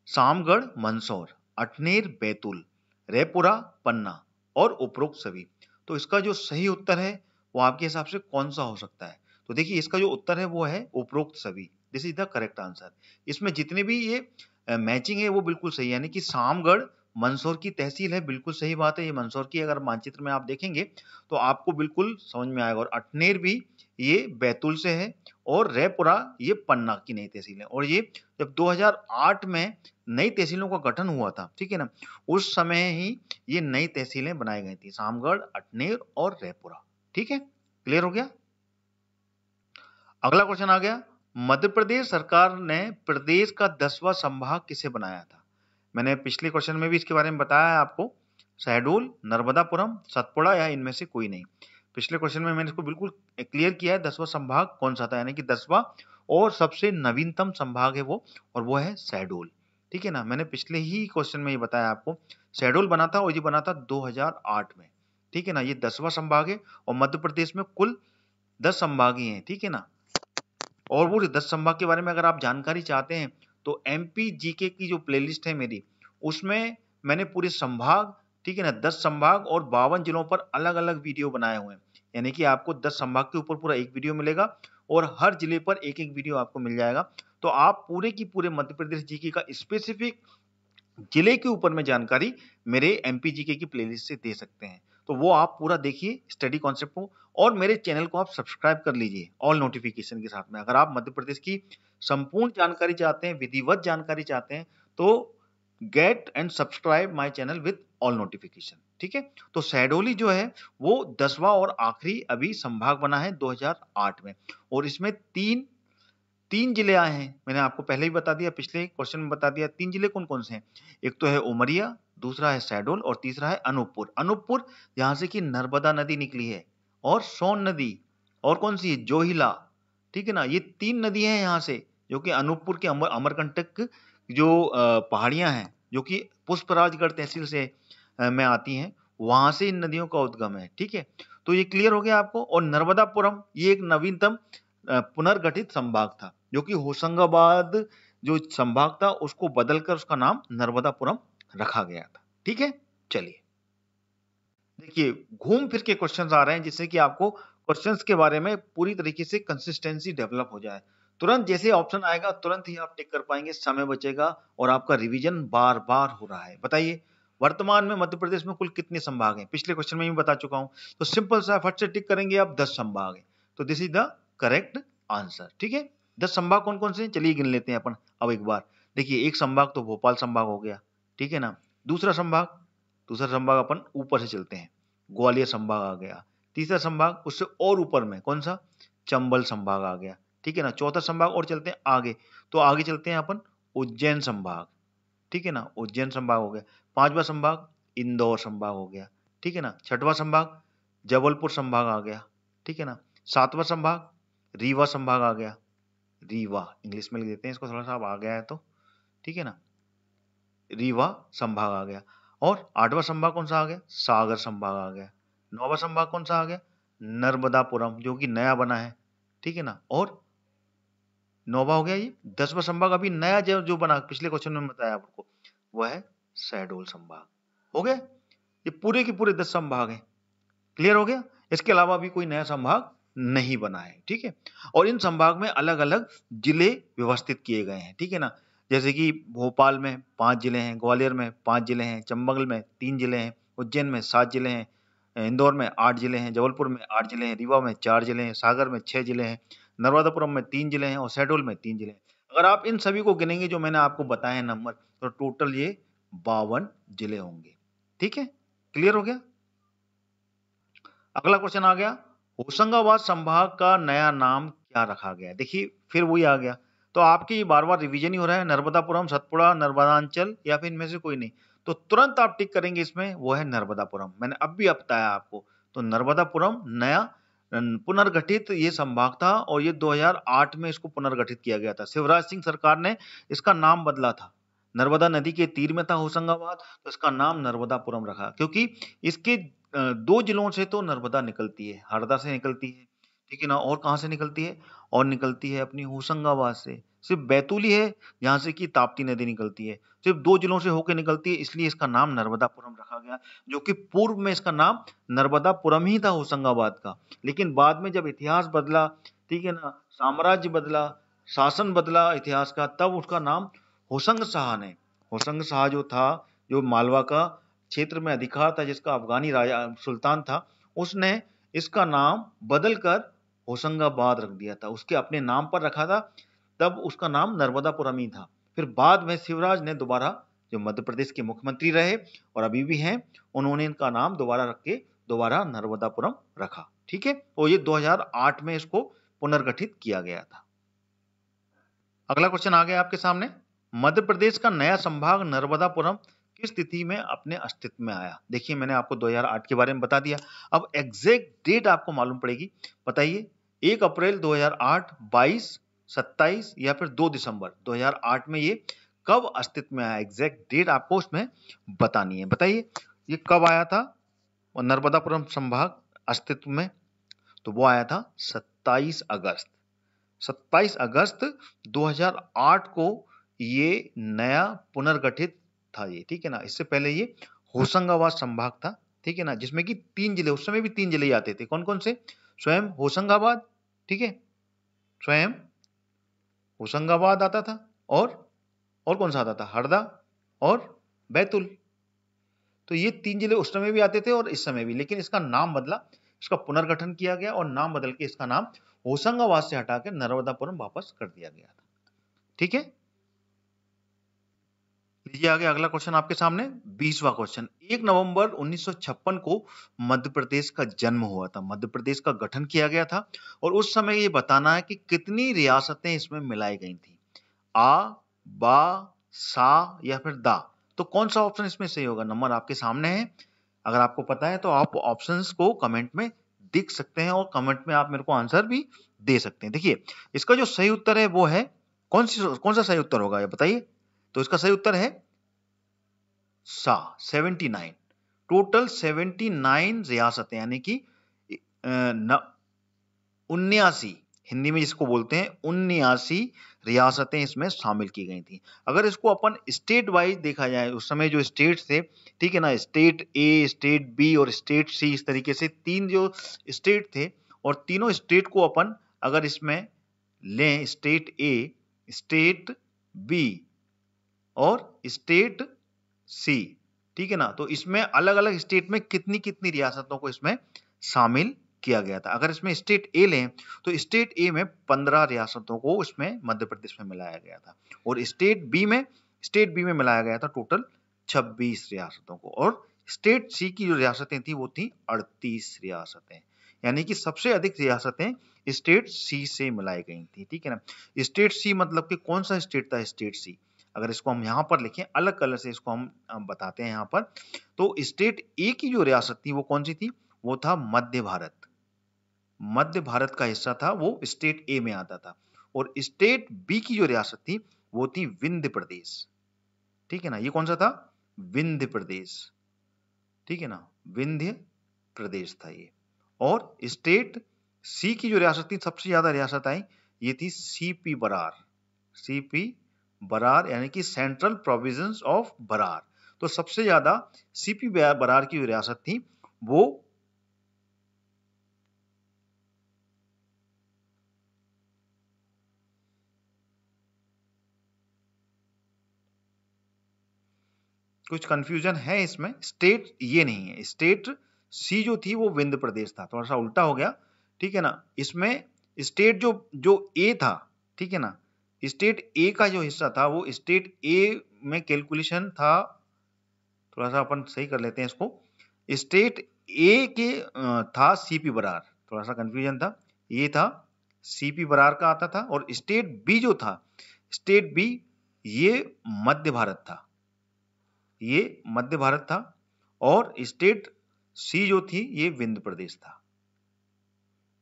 A: सामगढ़ मंदसौर, अठनेर बैतूल, रैपुरा पन्ना, और उपरोक्त सभी। तो इसका जो सही उत्तर है वो आपके हिसाब से कौन सा हो सकता है? तो देखिए, इसका जो उत्तर है वो है उपरोक्त सभी। This is the correct answer. इसमें जितने भी ये मैचिंग है वो बिल्कुल सही है, यानी कि सामगढ़ मंदसौर की तहसील है, बिल्कुल सही बात है। ये मंदसौर की अगर मानचित्र में आप देखेंगे तो आपको बिल्कुल समझ में आएगा। और अठनेर भी ये बैतूल से है, और रैपुरा ये पन्ना की नई तहसील है। और ये जब 2008 में नई तहसीलों का गठन हुआ था, ठीक है ना, उस समय ही ये नई तहसीलें बनाई गई थी, सामगढ़, अठनेर और रैपुरा। ठीक है, क्लियर हो गया? अगला क्वेश्चन आ गया। मध्य प्रदेश सरकार ने प्रदेश का 10वां संभाग किसे बनाया था? मैंने पिछले क्वेश्चन में भी इसके बारे में बताया है आपको। शहडोल, नर्मदापुरम, सतपुड़ा, या इनमें से कोई नहीं। पिछले क्वेश्चन में मैंने इसको बिल्कुल क्लियर किया है। 10वां संभाग कौन सा था, यानी कि 10वां और सबसे नवीनतम संभाग है वो, और वो है शहडोल। ठीक है ना, मैंने पिछले ही क्वेश्चन में ये बताया आपको। शहडोल बना था, और ये बना था 2008 में। ठीक है ना, ये 10वां संभाग है, और मध्य प्रदेश में कुल 10 संभाग ही हैं। ठीक है ना, और वो 10 संभाग के बारे में अगर आप जानकारी चाहते हैं तो एमपी जीके की जो प्लेलिस्ट है मेरी, उसमें मैंने पूरे संभाग, ठीक है ना, 10 संभाग और 52 जिलों पर अलग अलग वीडियो बनाए हुए हैं। यानी कि आपको 10 संभाग के ऊपर पूरा एक वीडियो मिलेगा, और हर जिले पर एक एक वीडियो आपको मिल जाएगा। तो आप पूरे की पूरे मध्य प्रदेश जीके का स्पेसिफिक जिले के ऊपर में जानकारी मेरे एमपी जीके की प्लेलिस्ट से दे सकते हैं। तो वो आप पूरा देखिए स्टडी कॉन्सेप्ट को, और मेरे चैनल को आप सब्सक्राइब कर लीजिए ऑल नोटिफिकेशन के साथ में। अगर आप मध्य प्रदेश की संपूर्ण जानकारी चाहते हैं, विधिवत जानकारी चाहते हैं, तो get and subscribe my channel with all notification. ठीक है, तो शहडोली जो है वो 10वां और आखिरी अभी संभाग बना है 2008 में, और इसमें तीन जिले आए हैं। मैंने आपको पहले ही बता दिया, पिछले क्वेश्चन में बता दिया, 3 जिले कौन कौन से हैं। एक तो है उमरिया, दूसरा है शहडोल और तीसरा है अनूपपुर। अनूपपुर यहाँ से कि नर्मदा नदी निकली है, और सोन नदी, और कौन सी है, जोहिला। ठीक है ना, ये 3 नदियां हैं यहाँ से, जो कि अनूपपुर के अमरकंटक जो पहाड़ियां हैं, जो कि पुष्पराजगढ़ तहसील से में आती हैं, वहां से इन नदियों का उद्गम है। ठीक है, तो ये क्लियर हो गया आपको। और नर्मदापुरम ये एक नवीनतम पुनर्गठित संभाग था, जो कि होशंगाबाद जो संभाग था उसको बदलकर उसका नाम नर्मदापुरम रखा गया था। ठीक है, चलिए देखिए, घूम फिर के क्वेश्चंस आ रहे हैं, जिससे कि आपको क्वेश्चंस के बारे में पूरी तरीके से कंसिस्टेंसी डेवलप हो जाए। तुरंत जैसे ऑप्शन आएगा तुरंत ही आप टिक कर पाएंगे, समय बचेगा और आपका रिवीजन बार बार हो रहा है। बताइए, वर्तमान में मध्य प्रदेश में कुल कितने संभाग हैं? पिछले क्वेश्चन में भी बता चुका हूं, तो सिंपल सा फट से टिक करेंगे आप, 10 संभाग है, तो this is the correct answer. ठीक है, 10 संभाग कौन कौन से हैं? चलिए गिन लेते हैं अपन अब एक बार। देखिए, एक संभाग तो भोपाल संभाग हो गया, ठीक है ना। दूसरा संभाग अपन ऊपर से चलते हैं, ग्वालियर संभाग आ गया। तीसरा संभाग उससे और ऊपर में कौन सा, चंबल संभाग आ गया। ठीक है ना, चौथा संभाग और चलते हैं आगे, तो आगे चलते हैं अपन उज्जैन संभाग। ठीक है ना, उज्जैन संभाग हो गया। पांचवा संभाग इंदौर संभाग हो गया। ठीक है ना, छठवां संभाग जबलपुर संभाग आ गया। ठीक है ना, सातवां संभाग रीवा संभाग आ गया। रीवा इंग्लिश में लिख देते हैं इसको, थोड़ा सा अब आ गया है तो। ठीक है ना, रीवा संभाग आ गया। और आठवां संभाग कौन सा आ गया, सागर संभाग आ गया। नौवां संभाग कौन सा आ गया, नर्मदापुरम, जो कि नया बना है। ठीक है ना, और नौवां हो गया ये। 10वां संभाग अभी नया जो बना, पिछले क्वेश्चन में बताया आपको, वह है शहडोल संभाग। हो गया, ये पूरे के पूरे 10 संभाग हैं। क्लियर हो गया, इसके अलावा भी कोई नया संभाग नहीं बना है। ठीक है, और इन संभाग में अलग अलग जिले व्यवस्थित किए गए हैं। ठीक है ना, जैसे कि भोपाल में 5 जिले हैं, ग्वालियर में 5 जिले हैं, चंबल में 3 जिले हैं, उज्जैन में 7 जिले हैं, इंदौर में 8 जिले हैं, जबलपुर में 8 जिले हैं, रीवा में 4 जिले हैं, सागर में 6 जिले हैं, नर्मदापुरम में 3 जिले हैं और शहडोल में 3 जिले हैं। अगर आप इन सभी को गिनेंगे जो मैंने आपको बताए हैं नंबर, तो टोटल ये 52 जिले होंगे। ठीक है, क्लियर हो गया। अगला क्वेश्चन आ गया, होशंगाबाद संभाग का नया नाम क्या रखा गया? देखिए, फिर वही आ गया, तो आपकी बार बार रिवीजन ही हो रहा है, नर्मदापुरम, सतपुड़ा, नर्मदांचल, या फिर इनमें से कोई नहीं, तो तुरंत आप टिक करेंगे इसमें, वो है नर्मदापुरम। मैंने अब भी बताया आपको, तो नर्मदापुरम नया पुनर्गठित ये संभाग था, और ये 2008 में इसको पुनर्गठित किया गया था। शिवराज सिंह सरकार ने इसका नाम बदला था, नर्मदा नदी के तीर में था होशंगाबाद, तो इसका नाम नर्मदापुरम रखा, क्योंकि इसके 2 जिलों से तो नर्मदा निकलती है, हरदा से निकलती है। ठीक है ना, और कहाँ से निकलती है, और निकलती है अपनी होशंगाबाद से। सिर्फ बैतूल ही है जहाँ से कि ताप्ती नदी निकलती है, सिर्फ 2 जिलों से होकर निकलती है, इसलिए इसका नाम नर्मदापुरम रखा गया, जो कि पूर्व में इसका नाम नर्मदापुरम ही था होशंगाबाद का। लेकिन बाद में जब इतिहास बदला, ठीक है ना, साम्राज्य बदला, शासन बदला इतिहास का, तब उसका नाम होशंग शाह ने, होशंग शाह जो था, जो मालवा का क्षेत्र में अधिकार था, जिसका अफगानी राजा सुल्तान था, उसने इसका नाम बदलकर होशंगाबाद रख दिया था, उसके अपने नाम पर रखा था, तब उसका नाम नर्मदापुरम ही था। फिर बाद में शिवराज ने दोबारा, जो मध्य प्रदेश के मुख्यमंत्री रहे और अभी भी हैं, उन्होंने इनका नाम दोबारा रख के दोबारा नर्मदापुरम रखा। ठीक है, और ये 2008 में इसको पुनर्गठित किया गया था। अगला क्वेश्चन आ गया आपके सामने, मध्य प्रदेश का नया संभाग नर्मदापुरम किस तिथि में अपने अस्तित्व में आया? देखिए, मैंने आपको 2008 के बारे में बता दिया, अब एग्जैक्ट डेट आपको मालूम पड़ेगी। बताइए, 1 अप्रैल 2008, 22, 27 या फिर 2 दिसंबर 2008 में ये कब अस्तित्व में आया? एग्जैक्ट डेट आपको उसमें बतानी है। बताइए, ये कब आया था और नर्मदापुरम संभाग अस्तित्व में? तो वो आया था 27 अगस्त 27 अगस्त 2008 को ये नया पुनर्गठित था ये। ठीक है ना, इससे पहले ये होशंगाबाद संभाग था। ठीक है ना, जिसमें कि 3 जिले, उस समय भी 3 जिले आते थे। कौन कौन से? स्वयं होशंगाबाद, ठीक है, स्वयं होशंगाबाद आता था, और कौन सा आता था? हरदा और बैतूल। तो ये 3 जिले उस समय भी आते थे और इस समय भी, लेकिन इसका नाम बदला, इसका पुनर्गठन किया गया और नाम बदल के इसका नाम होशंगाबाद से हटाकर नर्मदापुरम वापस कर दिया गया था। ठीक है, लीजिए आगे अगला क्वेश्चन आपके सामने 20वां क्वेश्चन। 1 नवंबर 1956 को मध्य प्रदेश का जन्म हुआ था, मध्य प्रदेश का गठन किया गया था और उस समय ये बताना है कि कितनी रियासतें इसमें मिलाई गई थी। आ, बा, सा या फिर दा। तो कौन सा ऑप्शन इसमें सही होगा? नंबर आपके सामने है, अगर आपको पता है तो आप ऑप्शंस को कमेंट में दिख सकते हैं और कमेंट में आप मेरे को आंसर भी दे सकते हैं। देखिए इसका जो सही उत्तर है वो है कौन सा सही उत्तर होगा ये बताइए। तो इसका सही उत्तर है सा 79। टोटल 79 रियासतें यानी कि 79 हिंदी में जिसको बोलते हैं 79 रियासतें इसमें शामिल की गई थी। अगर इसको अपन स्टेट वाइज देखा जाए उस समय जो स्टेट थे, ठीक है ना, स्टेट ए, स्टेट बी और स्टेट सी, इस तरीके से 3 जो स्टेट थे और तीनों स्टेट को अपन अगर इसमें लें, स्टेट ए, स्टेट बी और स्टेट सी, ठीक है ना, तो इसमें अलग अलग स्टेट में कितनी कितनी रियासतों को इसमें शामिल किया गया था। अगर इसमें स्टेट ए लें तो स्टेट ए में 15 रियासतों को इसमें मध्य प्रदेश में मिलाया गया था और स्टेट बी में मिलाया गया था टोटल 26 रियासतों को और स्टेट सी की जो रियासतें थी वो थी 38 रियासतें, यानी कि सबसे अधिक रियासतें स्टेट सी से मिलाई गई थी। ठीक है ना। स्टेट सी मतलब कि कौन सा स्टेट था स्टेट सी? अगर इसको हम यहाँ पर लिखें अलग कलर से इसको हम बताते हैं यहाँ पर, तो स्टेट ए की जो रियासत थी वो कौन सी थी? वो था मध्य भारत। मध्य भारत का हिस्सा था वो स्टेट ए में आता था और स्टेट बी की जो रियासत थी वो थी विंध्य प्रदेश। ठीक है ना, ये कौन सा था? विंध्य प्रदेश। ठीक है ना, विंध्य प्रदेश था ये। और स्टेट सी की जो रियासत थी, सबसे ज्यादा रियासत आई, ये थी सीपी बरार। सीपी बरार यानी कि सेंट्रल प्रोविंस ऑफ बरार। तो सबसे ज्यादा सीपी बरार की जो रियासत थी वो कुछ कंफ्यूजन है इसमें, स्टेट ये नहीं है, स्टेट सी जो थी वो विंध्य प्रदेश था, थोड़ा सा उल्टा हो गया। ठीक है ना, इसमें स्टेट जो जो ए था, ठीक है ना, स्टेट ए का जो हिस्सा था वो स्टेट ए में कैलकुलेशन था, थोड़ा सा अपन सही कर लेते हैं इसको। स्टेट ए के था सीपी बरार, थोड़ा सा कंफ्यूजन था, ये था सीपी बरार का आता था। और स्टेट बी जो था, स्टेट बी ये मध्य भारत था, ये मध्य भारत था। और स्टेट सी जो थी ये विंध्य प्रदेश था।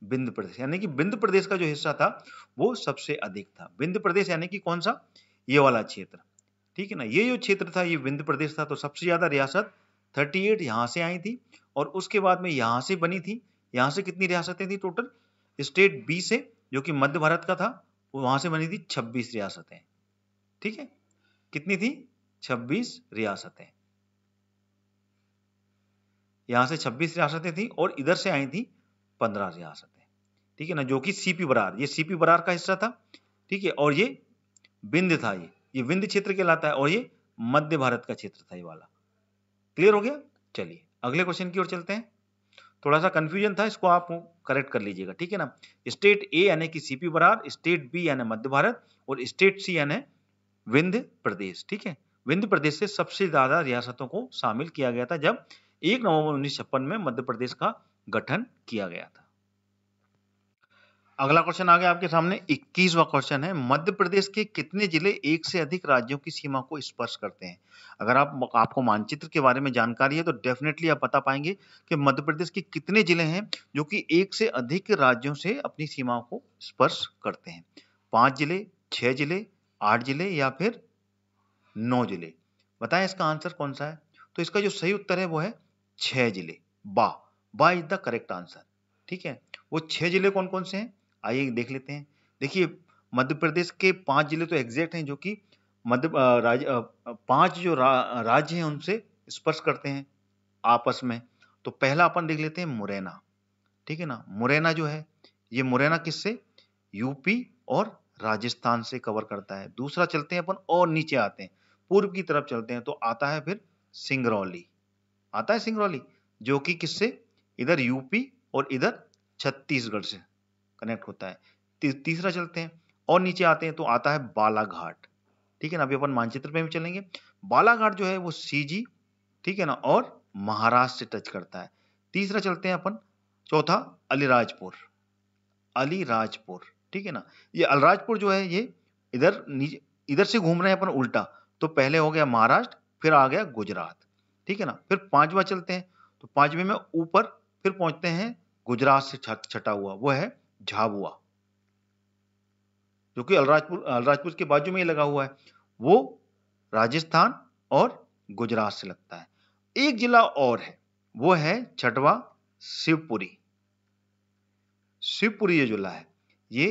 A: विंध्य प्रदेश यानी कि विंध्य प्रदेश का जो हिस्सा था वो सबसे अधिक था। विंध्य प्रदेश यानी कि कौन सा? ये वाला क्षेत्र। ठीक है ना, ये जो क्षेत्र था ये विंध्य प्रदेश था। तो सबसे ज्यादा रियासत 38 यहां से आई थी और उसके बाद में यहां से बनी थी। यहां से कितनी रियासतें थी टोटल? स्टेट बी से जो कि मध्य भारत का था, वहां से बनी थी 26 रियासतें। ठीक है, कितनी थी? 26 रियासतें। यहां से 26 रियासतें थी और इधर से आई थी 15 रियासतें। ठीक है ना, जो कि सीपी बरार, ये सीपी बरार का हिस्सा था। ठीक है, और ये विंध्य था, ये विंध्य क्षेत्र कहलाता है और ये मध्य भारत का क्षेत्र था ये वाला। क्लियर हो गया? चलिए अगले क्वेश्चन की ओर चलते हैं। थोड़ा सा कंफ्यूजन था, इसको आप करेक्ट कर लीजिएगा। ठीक है ना, स्टेट ए यानी कि सीपी बरार, स्टेट बी यानी मध्य भारत और स्टेट सी यानी विंध्य प्रदेश। ठीक है, विंध्य प्रदेश से सबसे ज्यादा रियासतों को शामिल किया गया था जब 1 नवंबर 1956 में मध्य प्रदेश का गठन किया गया था। अगला क्वेश्चन आ गया आपके सामने, 21वां क्वेश्चन है, मध्य प्रदेश के कितने जिले एक से अधिक राज्यों की सीमा को स्पर्श करते हैं? अगर आपको मानचित्र के बारे में जानकारी है तो डेफिनेटली आप बता पाएंगे कि मध्य प्रदेश के कितने जिले हैं जो कि एक से अधिक राज्यों से अपनी सीमाओं को स्पर्श करते हैं। 5 जिले, 6 जिले, 8 जिले या फिर 9 जिले? बताएं इसका आंसर कौन सा है? तो इसका जो सही उत्तर है वो है 6 जिले। बा इज द करेक्ट आंसर। ठीक है, वो 6 जिले कौन कौन से हैं आइए देख लेते हैं। देखिए मध्य प्रदेश के 5 जिले तो एग्जैक्ट हैं जो कि मध्य 5 जो राज्य हैं उनसे स्पर्श करते हैं आपस में। तो पहला अपन देख लेते हैं मुरैना। ठीक है ना, मुरैना जो है ये मुरैना किससे? यूपी और राजस्थान से कवर करता है। दूसरा चलते हैं अपन और नीचे आते हैं, पूर्व की तरफ चलते हैं तो आता है फिर सिंगरौली। आता है सिंगरौली जो कि किससे? इधर यूपी और इधर छत्तीसगढ़ से कनेक्ट होता है। तीसरा चलते हैं और नीचे आते हैं तो आता है बालाघाट। ठीक है ना, अभी अपन मानचित्र पे भी चलेंगे। बालाघाट जो है वो सीजी, ठीक है ना, और महाराष्ट्र से टच करता है। तीसरा चलते हैं अपन, चौथा अलीराजपुर, अलीराजपुर, ठीक है ना। ये अलीराजपुर जो है ये इधर नीचे, इधर से घूम रहे हैं अपन उल्टा, तो पहले हो गया महाराष्ट्र, फिर आ गया गुजरात, ठीक है ना। फिर पांचवा चलते हैं, तो पांचवे में ऊपर फिर पहुंचते हैं गुजरात से छटा हुआ, वो है झाबुआ, जो कि अलीराजपुर के बाजू में ही लगा हुआ है, वो राजस्थान और गुजरात से लगता है। एक जिला और है, वो है छठवा शिवपुरी। शिवपुरी ये जिला है, ये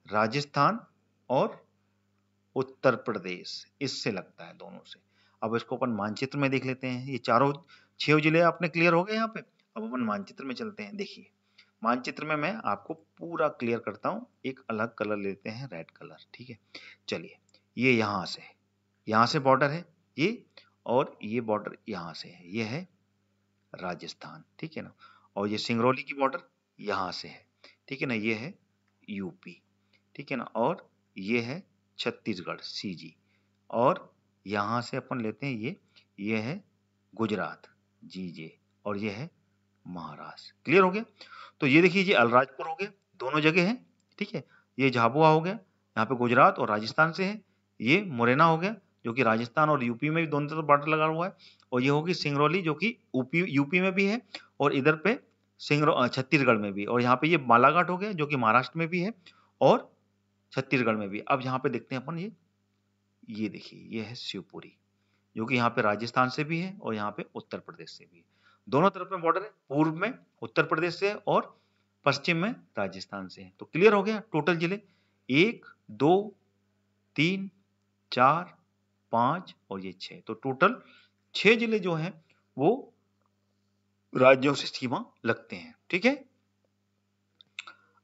A: राजस्थान और उत्तर प्रदेश इससे लगता है, दोनों से। अब इसको अपन मानचित्र में देख लेते हैं। ये चारों 6 जिले अपने क्लियर हो गए यहाँ पे। अब अपन मानचित्र में चलते हैं। देखिए मानचित्र में मैं आपको पूरा क्लियर करता हूँ। एक अलग कलर लेते हैं, रेड कलर, ठीक है। चलिए, ये यहाँ से बॉर्डर है ये, और ये बॉर्डर यहाँ से है, ये है राजस्थान, ठीक है ना। और ये सिंगरौली की बॉर्डर यहाँ से है, ठीक है ना, ये है यूपी, ठीक है ना। और ये है छत्तीसगढ़ सीजी, और यहाँ से अपन लेते हैं ये है गुजरात जीजे, और ये है महाराष्ट्र। क्लियर हो गया। तो ये देखिए, ये अलीराजपुर हो गया, दोनों जगह है, ठीक है। ये झाबुआ हो गया, यहाँ पे गुजरात और राजस्थान से है। ये मुरैना हो गया, जो कि राजस्थान और यूपी में भी दोनों तरफ बॉर्डर लगा हुआ है। और ये होगी सिंगरौली, जो कि यूपी में भी है, और इधर पे छत्तीसगढ़ में भी। और यहाँ पे ये बालाघाट हो गया, जो कि महाराष्ट्र में भी है और छत्तीसगढ़ में भी। अब यहाँ पे देखते हैं अपन, ये देखिए, ये है शिवपुरी, जो कि यहाँ पे राजस्थान से भी है और यहाँ पे उत्तर प्रदेश से भी है। दोनों तरफ में बॉर्डर है, पूर्व में उत्तर प्रदेश से और पश्चिम में राजस्थान से है। तो क्लियर हो गया। टोटल जिले 1 2 3 4 5 और ये 6, तो टोटल 6 जिले जो हैं वो राज्यों से सीमा लगते हैं, ठीक है।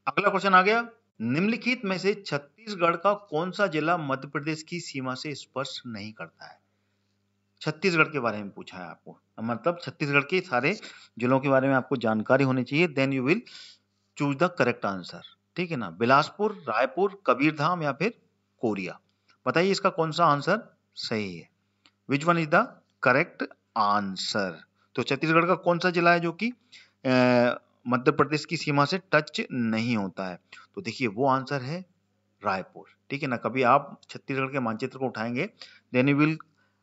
A: अगला क्वेश्चन आ गया, निम्नलिखित में से छत्तीसगढ़ का कौन सा जिला मध्य प्रदेश की सीमा से स्पर्श नहीं करता है। छत्तीसगढ़ के बारे में पूछा है आपको, मतलब छत्तीसगढ़ के सारे जिलों के बारे में आपको जानकारी होनी चाहिए। Then you will choose the correct answer, ठीक है ना। बिलासपुर, रायपुर, कबीरधाम या फिर कोरिया। बताइए इसका कौन सा आंसर सही है। Which one is the correct answer. तो छत्तीसगढ़ का कौन सा जिला है जो कि मध्य प्रदेश की सीमा से टच नहीं होता है। तो देखिए वो आंसर है रायपुर, ठीक है ना। कभी आप छत्तीसगढ़ के मानचित्र को उठाएंगे, then you will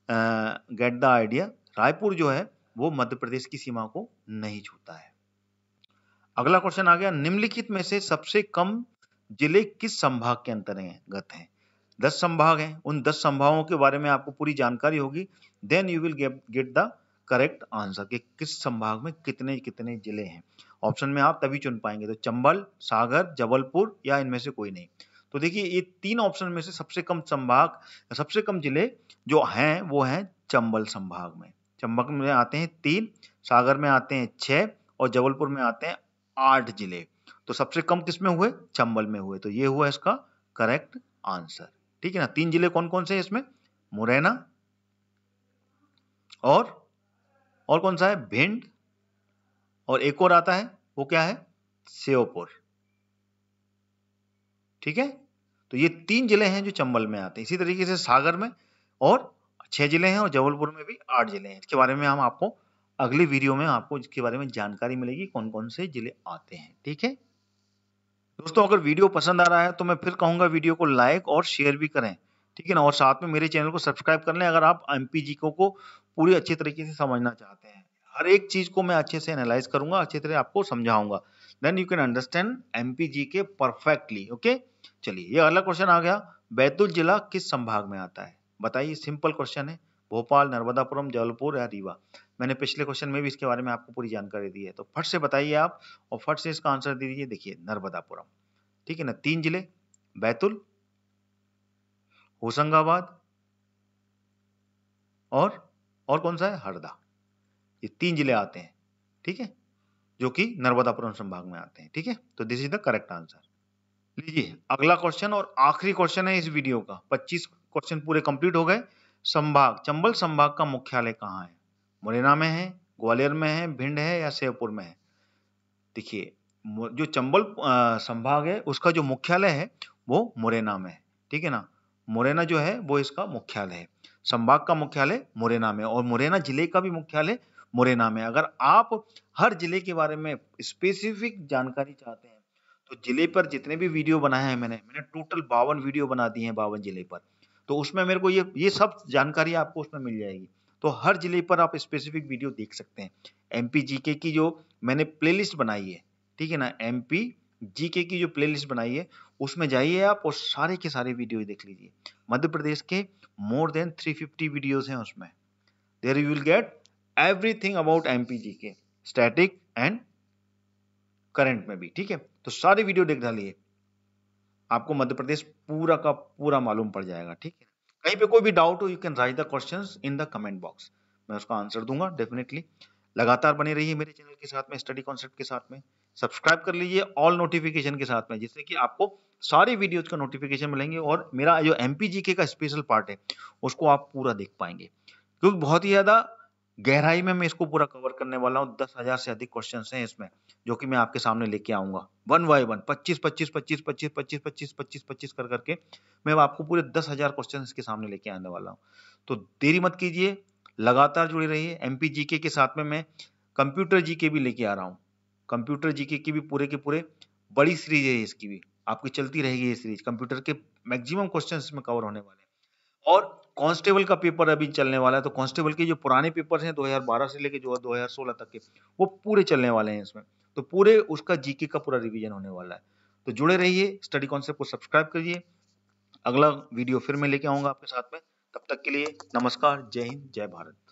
A: get the idea. Raipur जो है वो मध्य प्रदेश की सीमा को नहीं छूता है। अगला क्वेश्चन आ गया, निम्नलिखित में से सबसे कम जिले किस संभाग के अंतर्गत हैं। 10 संभाग हैं, उन 10 संभागों के बारे में आपको पूरी जानकारी होगी। Then you will get the correct answer कि किस संभाग में कितने कितने जिले हैं। ऑप्शन में आप तभी चुन पाएंगे, तो चंबल, सागर, जबलपुर या इनमें से कोई नहीं। तो देखिए ये 3 ऑप्शन में से सबसे कम संभाग, सबसे कम जिले जो हैं वो हैं चंबल संभाग में। चंबल में आते हैं 3, सागर में आते हैं 6 और जबलपुर में आते हैं 8 जिले। तो सबसे कम किस में हुए, चंबल में हुए। तो ये हुआ इसका करेक्ट आंसर, ठीक है ना। 3 जिले कौन कौन से हैं इसमें, मुरैना और कौन सा है, भिंड, और एक और आता है वो क्या है, श्योपुर, ठीक है। तो ये 3 जिले हैं जो चंबल में आते हैं। इसी तरीके से सागर में और 6 जिले हैं और जबलपुर में भी 8 जिले हैं। इसके बारे में हम आपको अगली वीडियो में आपको इसके बारे में जानकारी मिलेगी कौन कौन से जिले आते हैं, ठीक है। दोस्तों अगर वीडियो पसंद आ रहा है तो मैं फिर कहूंगा वीडियो को लाइक और शेयर भी करें, ठीक है ना। और साथ में मेरे चैनल को सब्सक्राइब कर लें अगर आप एमपी जीके को पूरी अच्छी तरीके से समझना चाहते हैं। हर एक चीज को मैं अच्छे से एनालाइज करूंगा, अच्छी तरह आपको समझाऊंगा। Then you can understand MP GK perfectly, okay. चलिए ये अगला क्वेश्चन आ गया, बैतूल जिला किस संभाग में आता है। बताइए, सिंपल क्वेश्चन है। भोपाल, नर्मदापुरम, जबलपुर या रीवा। मैंने पिछले क्वेश्चन में भी इसके बारे में आपको पूरी जानकारी दी है, तो फट से बताइए आप और फट से इसका आंसर दे दीजिए। देखिए नर्मदापुरम, ठीक है ना। 3 जिले, बैतूल, होशंगाबाद और कौन सा है, हरदा। ये 3 जिले आते हैं, ठीक है, जो कि नर्मदापुरम संभाग में आते हैं, ठीक है। तो this is the correct answer. लीजिए अगला क्वेश्चन और आखिरी क्वेश्चन है इस वीडियो का। 25 क्वेश्चन पूरे कंप्लीट हो गए। संभाग, चंबल संभाग का मुख्यालय कहाँ है। मुरैना में है, ग्वालियर में है, भिंड है या श्योपुर में है। देखिए जो चंबल संभाग है उसका जो मुख्यालय है वो मुरैना में है, ठीक है ना। मुरैना जो है वो इसका मुख्यालय है। संभाग का मुख्यालय मुरैना में और मुरैना जिले का भी मुख्यालय मुरैना में। अगर आप हर जिले के बारे में स्पेसिफिक जानकारी चाहते हैं तो जिले पर जितने भी वीडियो बनाए हैं मैंने टोटल 52 वीडियो बना दिए हैं 52 जिले पर। तो उसमें मेरे को ये सब जानकारी आपको उसमें मिल जाएगी। तो हर जिले पर आप स्पेसिफिक वीडियो देख सकते हैं। एमपी जीके की जो मैंने प्लेलिस्ट बनाई है, ठीक है ना, एमपी जीके की जो प्लेलिस्ट बनाई है उसमें जाइए आप और सारे के सारे वीडियो देख लीजिए। मध्य प्रदेश के मोर देन 350 वीडियोस हैं उसमें। There you will get everything about MP GK, static and current में भी, ठीक है। तो सारे वीडियो देख डालिए, आपको मध्य प्रदेश पूरा का पूरा मालूम पड़ जाएगा, ठीक है। कहीं पे कोई भी डाउट हो you can write the questions in the comment box, मैं उसका आंसर दूंगा डेफिनेटली। लगातार बने रहिए मेरे चैनल के साथ में, स्टडी कॉन्सेप्ट के साथ में। सब्सक्राइब कर लीजिए ऑल नोटिफिकेशन के साथ में, जिससे कि आपको सारी वीडियोज का नोटिफिकेशन मिलेंगे और मेरा जो एमपीजीके का स्पेशल पार्ट है उसको आप पूरा देख पाएंगे, क्योंकि बहुत ही ज्यादा गहराई में मैं इसको पूरा कवर करने वाला हूँ। 10,000 से अधिक क्वेश्चंस हैं इसमें जो कि मैं आपके सामने लेके आऊंगा वन बाय वन, 25 कर करके मैं आपको पूरे 10,000 क्वेश्चन इसके सामने लेके आने वाला हूँ। तो देरी मत कीजिए, लगातार जुड़े रहिए। एमपी जीके के साथ में मैं कंप्यूटर जीके भी लेके आ रहा हूँ। कंप्यूटर जीके की भी पूरे के पूरे बड़ी सीरीज है, इसकी भी आपकी चलती रहेगी ये सीरीज। कंप्यूटर के मैक्सिमम क्वेश्चन इसमें कवर होने वाले हैं और कांस्टेबल का पेपर अभी चलने वाला है। तो कांस्टेबल के जो पुराने पेपर हैं 2012 से लेके जो 2016 तक के, वो पूरे चलने वाले हैं इसमें। तो पूरे उसका जीके का पूरा रिवीजन होने वाला है। तो जुड़े रहिए, स्टडी कॉन्सेप्ट को सब्सक्राइब करिए। अगला वीडियो फिर मैं लेके आऊंगा आपके साथ में। तब तक के लिए नमस्कार, जय हिंद, जय भारत।